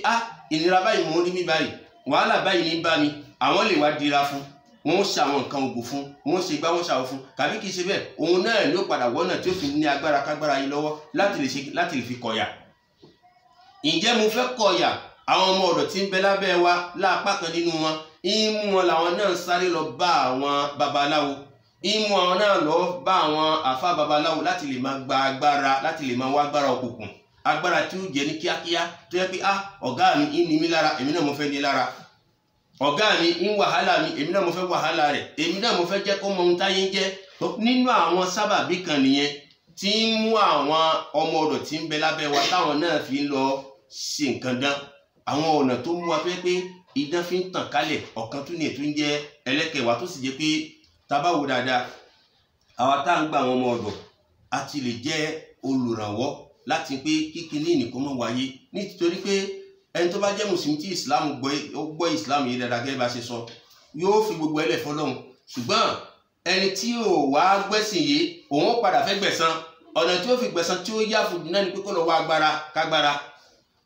A: ìnira báyìí mò ń rí mi báyìí wàhálà báyìí ní bá mi àwọn lè wá dira fún wọn ó ṣe àwọn nǹkan ògùn fún wọn ó ṣe gbá wọn ṣàwọ fún kàbí kìí ṣe bẹ́ẹ̀ òun náà ló padà wọ́nà tí ó fi ní agbára kágbára yìí lọ́wọ́ láti lè fi kọ̀yà. Ǹjẹ́ mo fẹ́ kọ̀yà àwọn ọmọ ọ̀dọ̀ tí ń bẹ lábẹ́ wa lápá kan nínú wọn ìmú wọn làwọn náà sáré lọ bá àwọn babaláwo ìmú àwọn náà lọ bá àwọn àfa babaláwo láti lè máa gba agbára láti lè máa wá agbára òkùnkùn agbára tí ó jẹ ní kíákíá tó yẹ pé ọ̀gá mi ń ní mi lára èmi náà mo fẹ́ ní lára ọ̀gá mi ń wàhálà mi èmi náà mo fẹ́ wàhálà rẹ̀ èmi náà mo fẹ́ jẹ́ kó mọ ohun táyé ń jẹ́ nínú àwọn sábàbí kan nìyẹn tí ń mú àwọn ọmọ ọ̀dọ̀ tí ń bẹ lábẹ́ wa táwọn náà fi ń lọ ṣe nǹkan dán àwọn ọ̀nà tó mú wa pé idán fi ń tàn kálẹ̀ ọ̀kan tún ní ètò ń jẹ́ ẹlẹ́kẹ̀wá tó sì jẹ́ pé tá bá wò dáadáa àwa tá à ń gba àwọn ọmọ ọ̀dọ̀ a ti lè jẹ́ olùrànwọ́ láti pé kíkiní nìkan mọ́ wáyé nítorí pé ẹni tó bá jẹ́ mùsùlùmí tí ìsìláàmù gbọ́ ìsìláàmù yìí dáadáa gẹ́gẹ́ bá ṣe sọ yóò fi gbogbo ẹlẹ̀ fọlọ́run ṣùgbọ́n ẹni tí ò wá gbẹ́sìn yìí òun padà fẹ́ gbẹ̀san ọ̀nà tí ó fi gbẹ̀san tí ó yá fún náà ni pé kó lọ wá agbára kágbára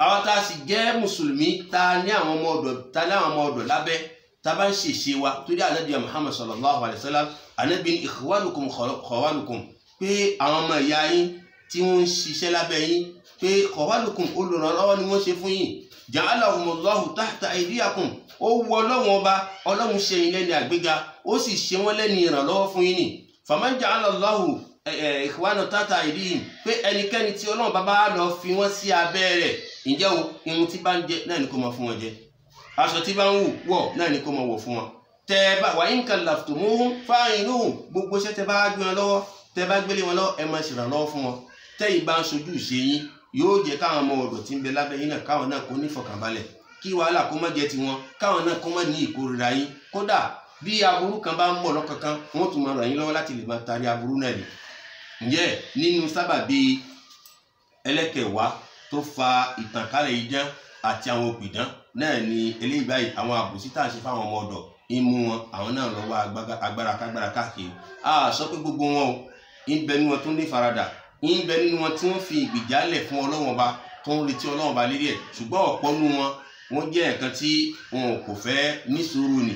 A: àwọn tá a sì jẹ́ mùsùlùmí ta ní àwọn ọmọ ọ̀dọ̀ lábẹ́ tá a bá ń ṣèṣe wa torí ànábì Muhammad sallallahu alayhi wa sallam ànábì ikhwanukum khawalukum pé àwọn ọmọ ìyá yín tí wọ́n ń ṣiṣẹ́ lábẹ́ yín pé khawalukum olùrànlọ́wọ́ ni wọ́n ṣe fún yín ja'alahumullahu tahta aydiyakum ó wọ ọlọ́run ọba ọlọ́run ṣe yín lẹ́ni àgbéga ó sì ṣe wọ́n lẹ́ni ìrànlọ́wọ́ fún yín ni faman ja'alallahu ikhwana tahta aydihim pé ẹnikẹ́ni tí ọlọ́run bá bá lọ fi wọ́n sí abẹ́ rẹ̀ ǹjẹ́ o irun tí bá ń jẹ náà ni kó máa fún wọn jẹ aṣọ tí bá ń wọ̀ náà ni kó máa wọ̀ fún wọn tẹ bá wa in kallaftumuhum fa'inuhum gbogbo iṣẹ́ tẹ bá gbé wọn lọ́wọ́ tẹ bá gbélé wọn lọ́wọ́ ẹ máa ṣèrànlọ́wọ́ fún wọn tẹ́yìn bá ń sojú ìṣe yín yóò jẹ́ káwọn ọmọ ọ̀dọ̀ tí ń bẹ lábẹ́ yín náà káwọn náà kó ní ìfọ̀kànbalẹ̀ kí wàhálà kó má jẹ́ tiwọn káwọn náà kó má ní ìkórira yín kódà bí aburú kan bá ń bọ̀ lọ́kọ̀ọ̀kan wọ́n tún máa ràn yín lọ́wọ́ láti lè máa tarí aburú náà ni. ǹjẹ́ nínú sábàbí ẹlẹ́kẹ̀wá tó fa ìtànkálẹ̀ idán àti àwọn òpìdán náà ni eléyìí báyìí àwọn àbòsí tá à ń ṣe fáwọn ọmọ ọ̀dọ̀ ìmú wọn àwọn náà lọ́wọ́ agbára kágbára káàkiri a sọ pé gbogbo wọn o ń bẹ nínú wọn tó ní faradà ń bẹ nínú wọn tí wọ́n fi ìgbìjálẹ̀ fún Ọlọ́run Ọba tó ń retí Ọlọ́run Ọba lérí ẹ̀ ṣùgbọ́n ọ̀pọ̀ nínú wọn wọ́n jẹ́ nǹkan tí wọn kò fẹ́ ní sùúrù ni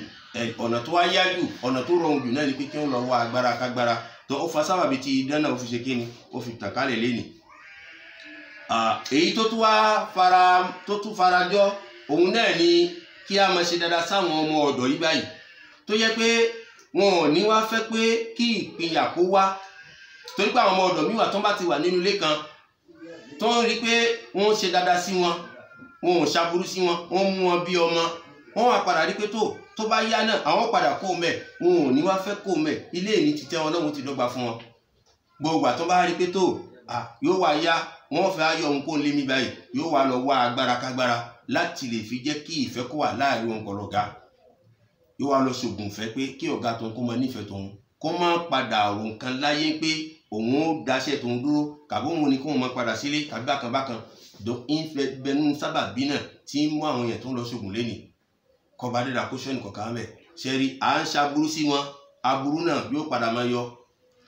A: ọ̀nà tó wá yá jù ọ̀nà tó rọrùn jù náà ni pé kí wọ́n lọ wá agbára kágbára tó ó fa sábàbí tí idán náà ó fi ṣe kíni ó fi tàn kálẹ̀ léni. èyí tó tún farajọ òun náà ni kí a máa ṣe dáadáa sáwọn ọmọ ọ̀dọ̀ yìí báyìí tó yẹ pé wọn ò ní wá fẹ́ pé kí ìpínyà kó wá torí pé àwọn ọmọ ọ̀dọ̀ míì wà tó bá ti wà nínú ilé kan tó ń rí pé wọ́n ń ṣe dáadáa sí wọn wọn ò ṣàbúrú sí wọn wọ́n mú wọn bí ọmọ wọ́n wá padà rí pé tó bá yá náà àwọn padà kó mẹ́ wọn ò ní wá fẹ́ kó mẹ́ ilé ìní ti tẹ́ wọn lọ́wọ́ ti dọ́gba fún wọn gbogbo àtọ́ bá rí pé yóò wá yá wọ́n fẹ́ ayọ̀ ohun kó ń lé mi báyìí yóò wá lọ wá agbára kágbára láti lè fi jẹ́ kí ìfẹ́ kó wà láàrin wọn pẹ̀lú ọ̀gá yóò wá lọ ṣògùn fẹ́ pé kí ọ̀gá tóun kó máa nífẹ̀ẹ́ tóun kó má padà rò nǹkan láyé pé òun ó daṣẹ́ tóun dúró kàbí òun ni kó wọn máa padà sílé kàbí bákan ìfẹ́ bẹnu sábàbí náà tí ń mú àwọn èèyàn tó ń lọ ṣògùn lẹ́nìí kọba dídà kó sẹ́ni kọ̀ọ̀kan mẹ́ ṣẹ́rí à ń ṣaburú sí wọn aburú náà yóò padà máa yọ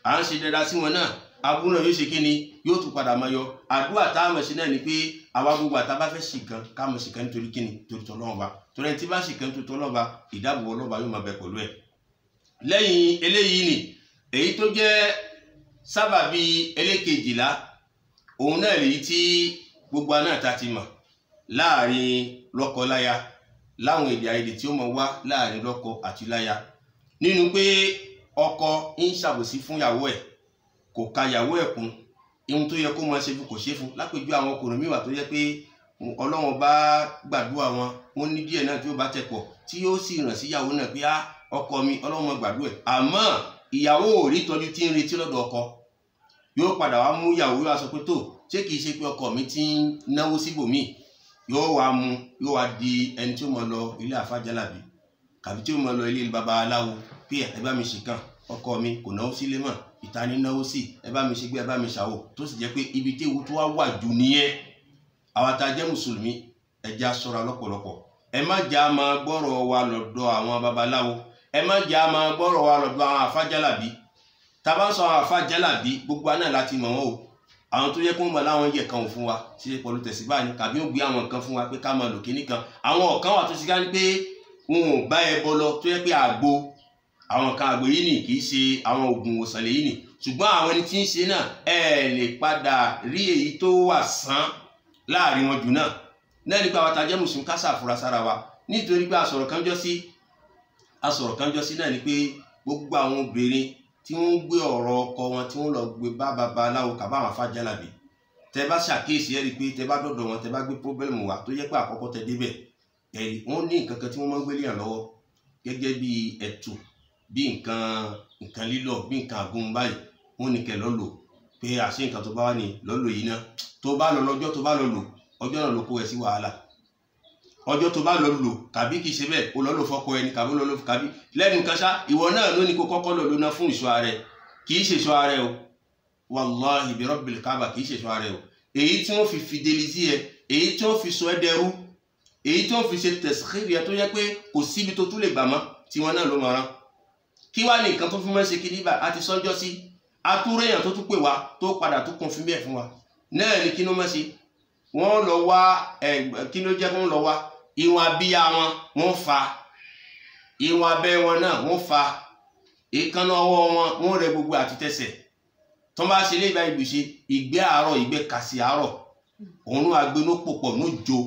A: à ń ṣe dáadáa sí wọn náà aburú náà yóò ṣe kíni yóò tún padà máa yọ àdúrà tá a mọ̀ sí náà ni pé àwa gbogbo àtà bá fẹ́ ṣìkan ká mọ̀ ṣìkan nítorí kíni torí tọ́lọ́run ba torí ẹni tí bá ṣìkan torí tọ́lọ́run ba ìdáàbòbò ọlọ́ba yóò máa bẹ pẹ̀lú ẹ̀. lẹ́yìn eléyìí ni èyí tó jẹ́ sábàbí ẹlẹ́kejìlá òun náà lèyí tí gbogbo aná ta ti mọ̀ láàrin lọ́kọ-láya láwọn èdè àìyedè tí ó máa wá láàrin lọ́kọ àti láya nínú pé ọkọ ń ṣàbòsí fún ìyàwó ẹ̀ kò ka ìyàwó ẹ̀ kún ohun tó yẹ kó máa ṣe fún kò ṣe fún lápèjú àwọn ọkùnrin míì wà tó yẹ pé Ọlọ́run bá gbàdúrà wọn ní díẹ̀ náà tí ó bá tẹ̀pọ̀ tí yóò sì ràn sí ìyàwó náà pé ọkọ mi Ọlọ́run máa gbàdúrà ẹ̀ àmọ́ ìyàwó ò rí tọ́jú tí ń retí lọ́dọ̀ ọkọ yóò padà wá mú ìyàwó yóò sọ pé ṣé kìí ṣe pé ọkọ mi ti ń náwó síbòmíì yóò wá mú yóò wá di ẹni tí ó máa lọ ilé àfájálàbí kàbí tí ó máa lọ ilé babaláwo pé ẹ bá mi ṣìkan ọkọ mi kò náwó sílé mọ́ ìta ní náwó sí ẹ bá mi ṣe gbé ẹ bá mi ṣàwò tó sì jẹ́ pé ibi tí ewu tó wá wà jù nìyẹn àwa tá a jẹ́ mùsùlùmí ẹ já ṣọ́ra lọ́pọ̀lọpọ̀ ẹ má jà máa gbọ́rọ̀ wa lọ́dọ̀ àwọn babaláwo ẹ má jà máa gbọ́rọ̀ wa lọ́dọ̀ àwọn àfájálàbí tá a bá ń sọ àwọn àfájálàbí gbogbo àná láti mọ̀ wọ́n o àwọn tó yẹ kó mọ láwọn yẹ kan ò fún wa ṣe pẹ̀lú tẹ̀síbáà ni kàbí ó gbé àwọn nǹkan fún wa pé ká máa lò kíní kan àwọn kan wà tó ṣe ká ní pé wọn ò bá ẹbọ lọ tó yẹ pé àgbo àwọn kan àgbo yìí nì kì í ṣe àwọn oògùn òsàlẹ̀ yìí nì ṣùgbọ́n àwọn ẹni tí ń ṣe náà ẹ lè padà rí èyí tó wà sán láàrin wọn jù náà nípa àwọn tajẹ́ mùsùlùmí ká ṣàfura sára wa nítorí pé asọ̀rọ̀ kan jọ sí náà ni pé gbogbo àwọn obìnrin tí wọ́n gbé ọ̀rọ̀ ọkọ wọn tí wọ́n lọ gbé bá babaláwo kàbá àwọn àfájálàbí tẹ bá ṣàkíyèsí ẹ rí i pé tẹ bá dọ̀dọ̀ wọn tẹ bá gbé pọ́blẹ́mù wá tó yẹ pé àkọ́kọ́ tẹ débẹ̀ ẹ̀rí wọ́n ní nǹkan kan tí wọ́n máa ń gbé léyàn lọ́wọ́ gẹ́gẹ́ bí ẹ̀tù bí nǹkan lílọ̀ bí nǹkan àgùn báyìí wọ́n ní kẹ́ lọ́lò pé àṣé nǹkan tó bá wà ní lọ́lò yìí náà tó bá lọ lọ́jọ́ tó bá lọ lò ọjọ́ náà ló kó ẹ sí wàhálà ọjọ́ tó bá lọ lò kàbí kìí ṣe bẹ́ẹ̀ o lọ lò fọ́kọ ẹni kàbí lọ lò kàbí lẹ́nu kan ṣá ìwọ náà ló ní kó kọ́kọ́ lọ lóná fún ìṣọ́ ara ẹ kìí ṣe ìṣọ́ ara ẹ o wallahi bi rabbil kaaba kìí ṣe ìṣọ́ ara ẹ o èyí tí wọ́n fi fidelize ẹ èyí tí wọ́n fi sọ ẹ dẹrú èyí tí wọ́n fi ṣe tẹ̀síkìrì ẹ tó yẹ pé kò síbi tó tún lè gbà mọ́ tí wọ́n náà ló mọ̀ rán kí wá ní nǹkan tó fi máa ṣe kí níbà àti sọ́njọ́ sí atúrẹ́yàn tó tún pè wá tó padà tó kún fún bẹ́ẹ̀ fún wa náà ní kí ló máa ṣe wọ́n lọ wá kí ló jẹ́ wọ́n lọ wá ìwọ̀n abíyá wọn wọ́n fa ìwọ̀n abẹ́ wọn náà wọ́n fa èékánná ọwọ́ wọn wọ́n rẹ gbogbo àti tẹsẹ̀ tó bá ṣe lé ìbá ìbùṣe ìgbẹ́ àárọ̀ ìgbẹ́ kàsí àárọ̀ òun àgbẹnú pòpọ̀ ní jo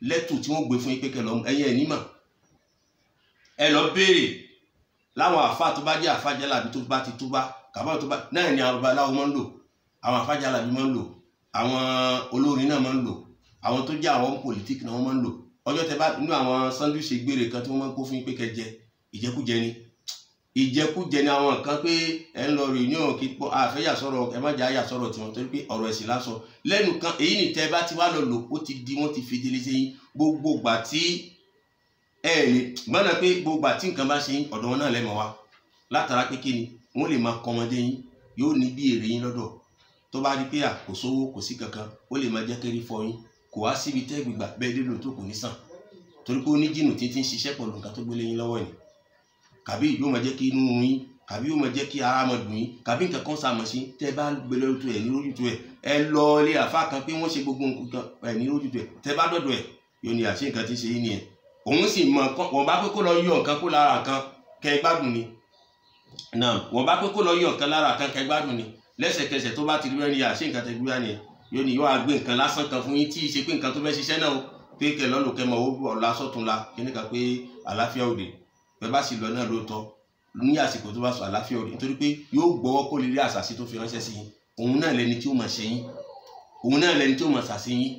A: lẹ́tù tí wọ́n gbé fún yín pé kẹlọ́ ẹ̀yẹ ẹ̀ nímọ̀ ẹ lọ béèrè láwọn àfa tó bá jẹ́ àfájálàbí tó bá ti túbá kàbá tó bá náà ni àwọn babaláwo máa ń lò àwọn àfájálàbí máa ń lò àwọn olórin náà máa ń lò àwọn tó jẹ́ àwọn pòlítíkì náà wọ́n máa ń lò ọjọ́ tẹ bá nínú àwọn sándwich gbére kan tí wọ́n máa ń kó fún yín pé kẹjẹ ìjẹkújẹ ni ìjẹkújẹ ni àwọn kan pé ẹ ń lọ reunion kí pọ àfẹ́yà sọ̀rọ̀ ẹ má jẹ́ àyà sọ̀rọ̀ tiwọn torí pé ọ̀rọ̀ ẹ̀sìn lásọ lẹ́nu kan èyí ni tẹ́ bá ti wá lọ lò ó ti di wọ́n ti fìdílé sí gbogbo gbà tí ẹ lè gbọ́dọ̀ pé gbogbo gbà tí nǹkan bá ṣe ọ̀dọ̀ wọn náà lẹ́mọ̀ wá látara pé kí ni wọ́n lè máa kọ́mọdé yín yóò ní bí èrè yín lọ́dọ̀ tó bá rí pé kò sówó kò sí kankan ó lè máa jẹ́ kéré fọ yín kò wá síbi tẹ́ gbígbà bẹ́ẹ̀ dé lóòótọ́ kò ní sàn torí pé ó ní jìnnù tí ń ṣiṣẹ́ pẹ̀lú nǹkan tó gbélé yín lọ́wọ́ ni kàbí yóò máa jẹ́ kí inú yín kàbí yóò máa jẹ́ kí ara máa dùn yín kàbí nǹkan kan sàmọ̀ sí tẹ́ bá gbélé lójú ẹ̀ ní lójú ẹ̀ ẹ lọ ilé àfa kan pé wọ́n ṣe gbogbo nǹkan ẹ̀ ní lójú ẹ̀ tẹ́ bá dọ̀dọ̀ ẹ̀ yóò ní àṣẹ nǹkan tí ṣe yín nìyẹn òun sì mọ wọ́n bá pé kó lọ yọ nǹkan kó lára nǹkan kẹ́ gbádùn ni náà wọ́n bá pé kó lọ yọ nǹkan lára nǹkan kẹ́ gbádùn ni lẹ́sẹ̀kẹsẹ̀ tó bá ti rí ẹni àṣẹ nǹkan tẹ́ gbúra ni yóò ní yóò á gbé nǹkan lásán kan fún yín tí ì ṣe pé nǹkan tó fẹ́ ṣiṣẹ́ náà pé kẹ lọ́lù kẹ mọ̀ ó ọ̀la sọ́tún la kíní kan pé àlàáfíà òde bẹ́ẹ̀ bá sì lọ náà lóòótọ́ ní àsìkò tó bá sọ àlàáfíà òde nítorí pé yóò gbọ́wọ́ kó lè rí àṣàṣì tó fi ránṣẹ́ sí yín òun náà lẹni tí ó mọ̀ ṣe yín òun náà lẹni tí ó mọ̀ ṣàṣì yín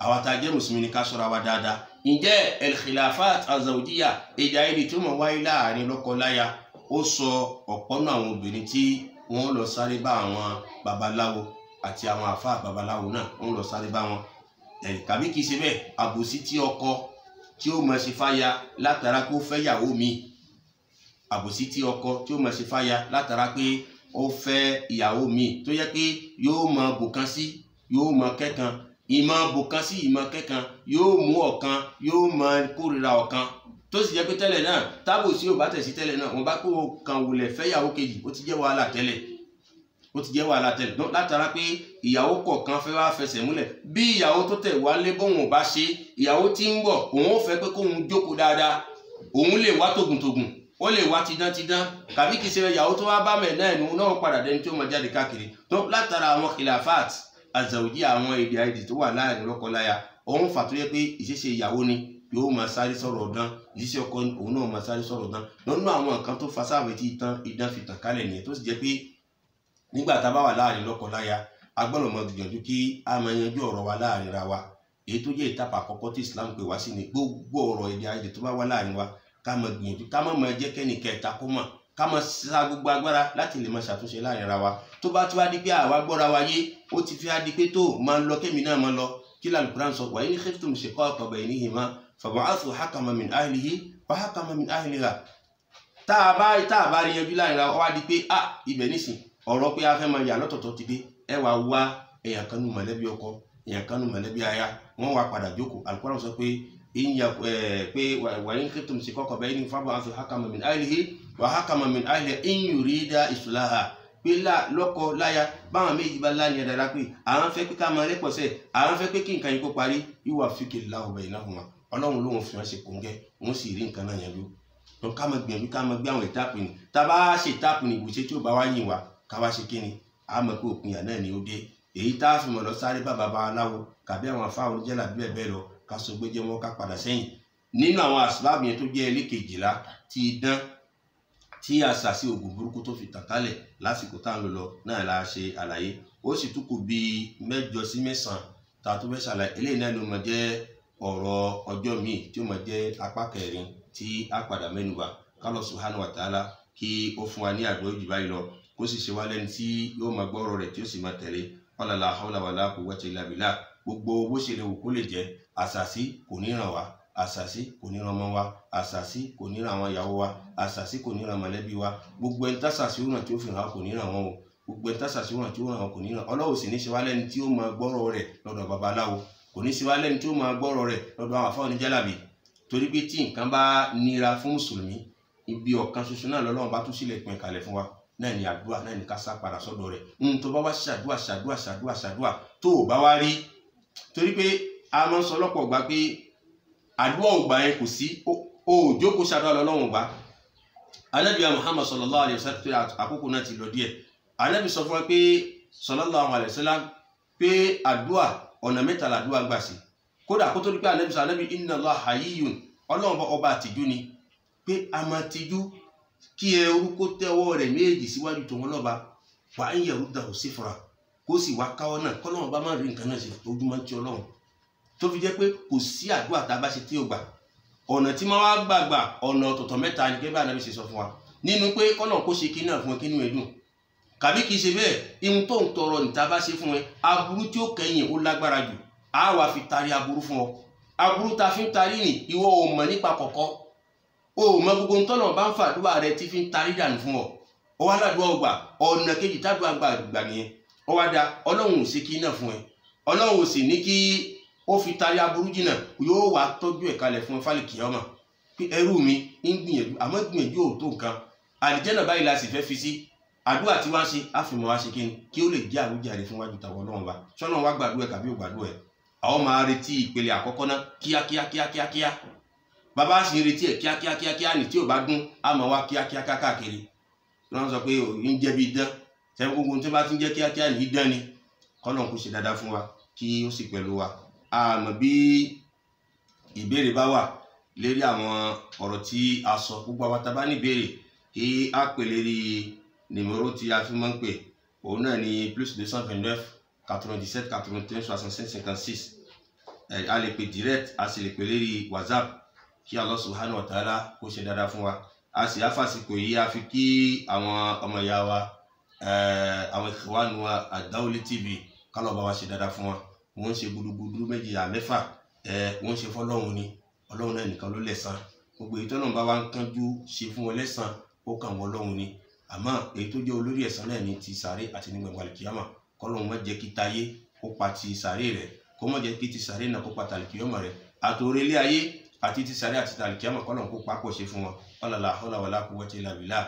A: àwa tá a jẹ́ mùsùlùmí ni ká ṣọ́ra wa dáadáa ǹjẹ́ el-khilafat az-zawjiyya èdè àìyedè tí ó mọ̀ wáyé láàrin lọ́kọ-láya ó sọ ọ̀pọ̀ náà àwọn obìnrin tí wọ́n lọ sáré bá àwọn babaláwo àti àwọn àfáà babaláwo náà wọ́n lọ sáré bá wọn tàbí kìí ṣe bẹ́ẹ̀ àbòsí tí ọkọ tí ó máa ṣe fáya látara pé ó fẹ́ yàwó mi àbòsí tí ọkọ tí ó máa ṣe fáya látara pé ó fẹ́ ìyàwó mi tó yẹ pé yóò máa bùkan sí yóò máa kẹ́kan ìmọ̀ bùkan sí ìmọ̀ kẹ́kan yóò mú ọ̀kan yóò máa kórìíra ọ̀kan tó sì jẹ́ pé tẹ́lẹ̀ náà tábòsí ò bá tẹ̀ sí tẹ́lẹ̀ náà wọ́n bá kó kan wulẹ̀ fẹ́ yàwó kejì ó ti jẹ́ wàhálà tẹ́lẹ̀ látara pé ìyàwó kọ̀ọ̀kan fẹ́ wá fẹsẹ̀ múlẹ̀ bí ìyàwó tó tẹ̀ wá lé bóun ò bá ṣe ìyàwó tí ń bọ̀ òun ò fẹ́ pé kóun jókòó dáadáa òun lè wá tògùntògùn ó lè wá tidán kàbí kìí ṣe ìyàwó tó wá bá mẹ́ náà ni òun náà padà dẹni tí ó máa jáde káàkiri tó látara àwọn khilafat az-zawjiyya àwọn èdè àìyedè tó wà láàrin lọ́kọláya òun fà tó yẹ pé ìṣeṣe ìyàwó ni yóò máa sáré sọ̀rọ̀ ọ̀dán ìṣiṣẹ́ ọkọ òun náà máa sáré sọ̀rọ̀ ọ̀dán lọ́nà àwọn nǹkan tó fa sáàwẹ̀ tí idán fi tàn kálẹ̀ nìyẹn tó sì jẹ́ pé nígbà tá a bá wà láàrin lọ́kọláya a gbọ́dọ̀ mọ gbìyànjú kí a máa yanjú ọ̀rọ̀ wa láàrin ra wa èyí tó jẹ́ ìtàpá àkọ́kọ́ tí Islam pè wá sí ni gbogbo ọ̀rọ̀ èdè àìyedè tó bá wà láàrin wa ká máa gbìyànjú ká máa jẹ́ kẹ́nì kẹta kó mọ̀ ká máa sa gbogbo agbára láti lè máa ṣàtúnṣe láàrin ra wa tó bá ti wá di pé àwa gbọ́ra wa yé ó ti fi á di pé tó máa lọ kémi náà máa lọ kí Al-Qur'an sọ wa in khiftum shiqaqa baynihima fab'athu hakaman min ahlihi wa hakaman min ahliha tá a bá rí yanjú láàrin ra wa wá di pé ibẹ̀ nísìn ọ̀rọ̀ pé a fẹ́ máa yà lọ́tọ̀ọ̀tọ̀ ti dé ẹ wá wá èèyàn kan nù mọ̀lẹ́bí ọkọ èèyàn kan nù mọ̀lẹ́bí aya wọ́n wá padà jókòó Al-Qur'an sọ pé pé wa in khiftum shiqaqa baynihima fab'athu hakaman min ahlihi wa hakaman min ahliha in yurida islaha pé lọ́kọ láya báwọn méjì bá láàrin ẹ̀dá pé àwọn fẹ́ pé ká máa rẹ́pọ̀sẹ̀ àwọn fẹ́ pé kí nǹkan yìí kó parí yuwaffiqillahu baynahuma ọlọ́run ló ń fi wọn ṣe kòńgẹ́ wọ́n sì rí nǹkan náà yẹn ló tó ká máa gbìyànjú ká máa gbé àwọn ìtàpù ni tá a bá ṣe ìtàpù ni ìwòsàn tí ó bá wá yìn wá ká wá ṣe kí ni a mọ̀ pé òpin yà náà ni ó dé èyí tá a fi mọ̀ lọ sáré bá bàbá aláwo kàbí àwọn afá oníjẹ́là bẹ́ẹ̀ bẹ́ẹ̀ lọ ká sọ gbé jẹ́ wọn ká padà sẹ́yìn nínú àwọn àsìbáàbù yẹn tó jẹ́ ẹlẹ́kejìlá ti dán tí àṣàṣì ògùn burúkú tó fi tàn kálẹ̀ lásìkò tá à ń lò lọ náà la ṣe àlàyé ó sì tún kù bíi 8 sí 9 tá a tó fẹ́ ṣàlàyé eléyìí náà ló mọ̀ jẹ́ ọ̀rọ̀ ọjọ́ míì tí ó mọ̀ jẹ́ apá kẹrin tí a padà mẹ́nuba kálọ̀ subhanahu wa ta'ala kí ó fún wa ní àdúrà jù báyìí lọ kó sì ṣe wá lẹ́ni tí yóò máa gbọ́ ọ̀rọ̀ rẹ̀ tí ó sì máa tẹ̀lé wala la hawla wala quwwata illa billah gbogbo bó ṣe lè wù kó lè jẹ́ àṣàṣì kò ní ràn wá àṣàṣì kò ní ràn ọmọ wa àṣàṣì kò ní ràn àwọn ìyàwó wa àṣàṣì kò ní ràn mọ̀lẹ́bí wa gbogbo ẹni tásàṣì ó ràn tí ó fi ràn wá kò ní ràn wọn o gbogbo ẹni tásàṣì ó ràn tí ó ràn wọn kò ní ràn Ọlọ́run sì ní ṣe wá lẹ́ni tí ó máa gbọ́rọ̀ rẹ̀ lọ́dọ̀ babaláwo kò ní ṣe wá lẹ́ni tí ó máa gbọ́rọ̀ rẹ̀ lọ́dọ̀ àwọn àfáà oníjálàbí torí pé tí nǹkan bá nira fún mùsùlùmí ibi ọ̀kan ṣoṣo náà lọ́lọ́run bá tún sílẹ̀ pin kalẹ̀ fún wa náà ni àdúrà náà ni ká sá padà sọ́dọ̀ rẹ̀ tó bá wá ṣàdúrà tó ò bá wá rí torí pé a máa ń sọ lọ́pọ̀ gbà pé àdúrà ògbà yẹn kò sí ó jókòó ṣàdúrà lọ́lọ́run gbà Ànábì Muhammad sallallahu alaihi wasallam àkókò náà ti lọ díẹ̀ Ànábì sọ fún wa pé sallallahu alaihi wasallam pé àdúrà ọ̀nà mẹ́ta làdúrà gbà sí kódà kó tó rí pé Ànábì sọ Ànábì inna Allah hayyun Ọlọ́run ọba àtìjú ni pé a máa tijú kí ẹrú kó tẹ́wọ́ rẹ̀ méjì síwájú tòun lọ́ba wà ń yẹ̀rú dàrú sífura kó sì wá káwọ́ náà kọ́lọ́run bá má rí nǹkan náà ṣe ojúmọ́ tí Ọlọ́run tó fi jẹ́ pé kò sí àdúrà tá a bá ṣe tí ó gbà ọ̀nà tí máa wá gbàgbà ọ̀nà ọ̀tọ̀ọ̀tọ̀ mẹ́ta ni gẹ́gẹ́ bí Ànábì ṣe sọ fún wa nínú pé kọ́nà kó ṣe kíní náà fún ẹ kínú ẹ dùn kàbí kìí ṣe bẹ́ẹ̀ ihun tó ń tọrọ níta bá ṣe fún ẹ aburú tí ó kẹ́yìn ó lágbára jù á wà fi tarí aburú fún ọ aburú ta fi ń tarí nì ìwọ ò mọ̀ nípa kọ̀kọ́ o ò mọ̀ gbogbo ntọ́nà bá ń fàdúrà rẹ tí fi ń tarí dànù fún ọ ọ wá ládùúgbò ọgbà ọ̀nà kejì tádùúgbò àgbà nìyẹn ọ wá da ọlọ́run ò ṣe kí náà fún ẹ ọlọ́run ò sì ní kí ó fi tarí aburú jìnnà yóò wá tọ́jú ẹ̀ kalẹ̀ fún ẹ fálìkì ọmọ pé ẹrú mi ń gbìyànjú àmọ́ gbìyànjú ò tó nǹkan àlìjẹ́nà báyìí la sì fẹ́ fi sí àdúrà tí wá ṣe àfihàn wá ṣe kí ó lè jẹ́ àwùjáde fún wájú tàwọn ọlọ́run wa ṣọ́nà wá gbàdúrà ẹ̀ kàbí ò gbàdúrà ẹ̀ àwọn máa retí ìpele àkọ́kọ́ náà kíákíá bàbá sì ń retí ẹ̀ kíákíá ní tí ò bá dún á máa wá kíákíá káàkiri wọ́n sọ pé òyìn jẹ́ bí idán sẹ́yìn gbogbo tí wọ́n bá ti ń jẹ́ kíákíá ní idán ni kọ́lọ́n kò ṣe dáadáa fún wa kí ó sì pẹ̀lú wa àmọ́ bí ìbéèrè bá wà lérí àwọn ọ̀rọ̀ tí a sọ gbogbo àwọn tá a bá ní ìbéèrè kí á pè lérí nìmọ̀rọ̀ tí a fi máa ń pè òun náà ni +229 97 81 65 56 a lè pè direct a sì lè pè lérí WhatsApp kí Allah subhanahu wa ta'ala kó ṣe dáadáa fún wa a sì áfàsìkò yìí a fi kí àwọn ọmọ ìyá wa àwọn ìwánu wa Al-Dawli TV kálọ̀ bá wa ṣe dáadáa fún wa wọ́n ń ṣe gudugudu méjì àmẹ́fà wọ́n ń ṣe fọ́lọ́hun ni ọlọ́run náà nìkan ló lẹ́san gbogbo èyí tó náà bá wa ń kánjú ṣe fún wọn lẹ́san ó kàn wọ́n ọlọ́run ni àmọ́ èyí tó jẹ́ olórí ẹ̀san náà ní ti sàárè àti ní gbẹ̀ngbà àlìkìyàmà kọ́lọ́run má jẹ́ kí táyé kó pa ti sàárè rẹ̀ kó má jẹ́ kí ti sàárè náà kó pa tàlìkìyàmà rẹ̀ àtòrè ilé ayé àti ti sàárè àti tàlìkìyàmà kọ́lọ́run kó papọ̀ ṣe fún wọn ọ̀làlà ọ̀làwàlà quwwata illa billah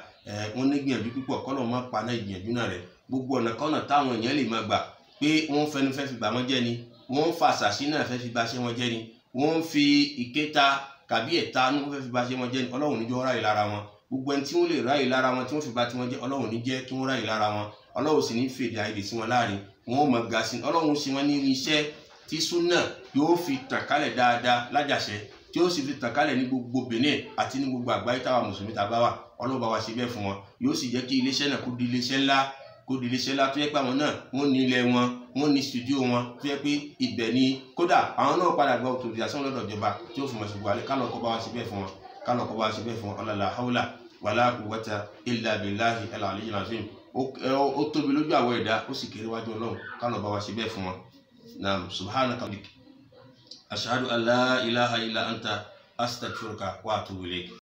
A: wọ́n ní gbìyànjú púpọ̀ kọ́lọ́run má pa náà ìgbìyànjú náà rẹ̀ gbogbo ọ̀nà kọ́nà táwọn èèyàn lè máa gbà pé wọ́n fẹnu fẹ́ fi bà wọ́n jẹ́ ni wọ́n fa àṣàṣì náà fẹ́ fi bà ṣe wọn jẹ́ ni wọ́n fi ìkéta kàbí ẹ̀ta ní wọ́n fẹ́ fi bà ṣe wọn jẹ́ ni ọlọ́run níjọ́ ráyè lára wọn gbogbo ẹni tí wọ́n lè ráyè lára wọn tí wọ́n fi bà tí wọ́n jẹ́ ọlọ́run ní jẹ́ kí wọ́n ráyè lára wọn ọlọ́run sì ní fèdè àìdè sí wọn láàrin wọn ò mọ̀ ga sí ọlọ́run sí wọn ní irinṣẹ́ tí súnà yóò fi tàn kálẹ̀ dáadáa lájàṣẹ tí ó sì fi tàn kálẹ̀ ní gbogbo Benin àti ní gbogbo àgbáyé táwa mùsùlùmí tá a bá wà ọlọ́run bá wa ṣe bẹ́ẹ̀ fún wọn yóò sì jẹ́ kí iléeṣẹ́ náà kó di iléeṣẹ́ ńlá tó yẹ pé àwọn náà wọ́n ní ilẹ̀ wọn wọ́n ní studio wọn tó yẹ pé ibẹ̀ ni kódà àwọn náà padà gba autorisation lọ́dọ̀ ìjọba tí ó fún wọn ṣùgbọ́n alẹ́ kálọ̀ kọ́ bá wa ṣe bẹ́ẹ̀ fún wọn ọ̀làlà haúlà wàlá quwwata illa billahi al-aliyyil azim ó tóbi lójú àwọn ẹ̀dá ó sì kéré wájú ọlọ́run kálọ̀ bá wa ṣe bẹ́ẹ̀ fún wọn naam subhanaka ashhadu an la ilaha illa anta astaghfiruka wa atubu ilayk.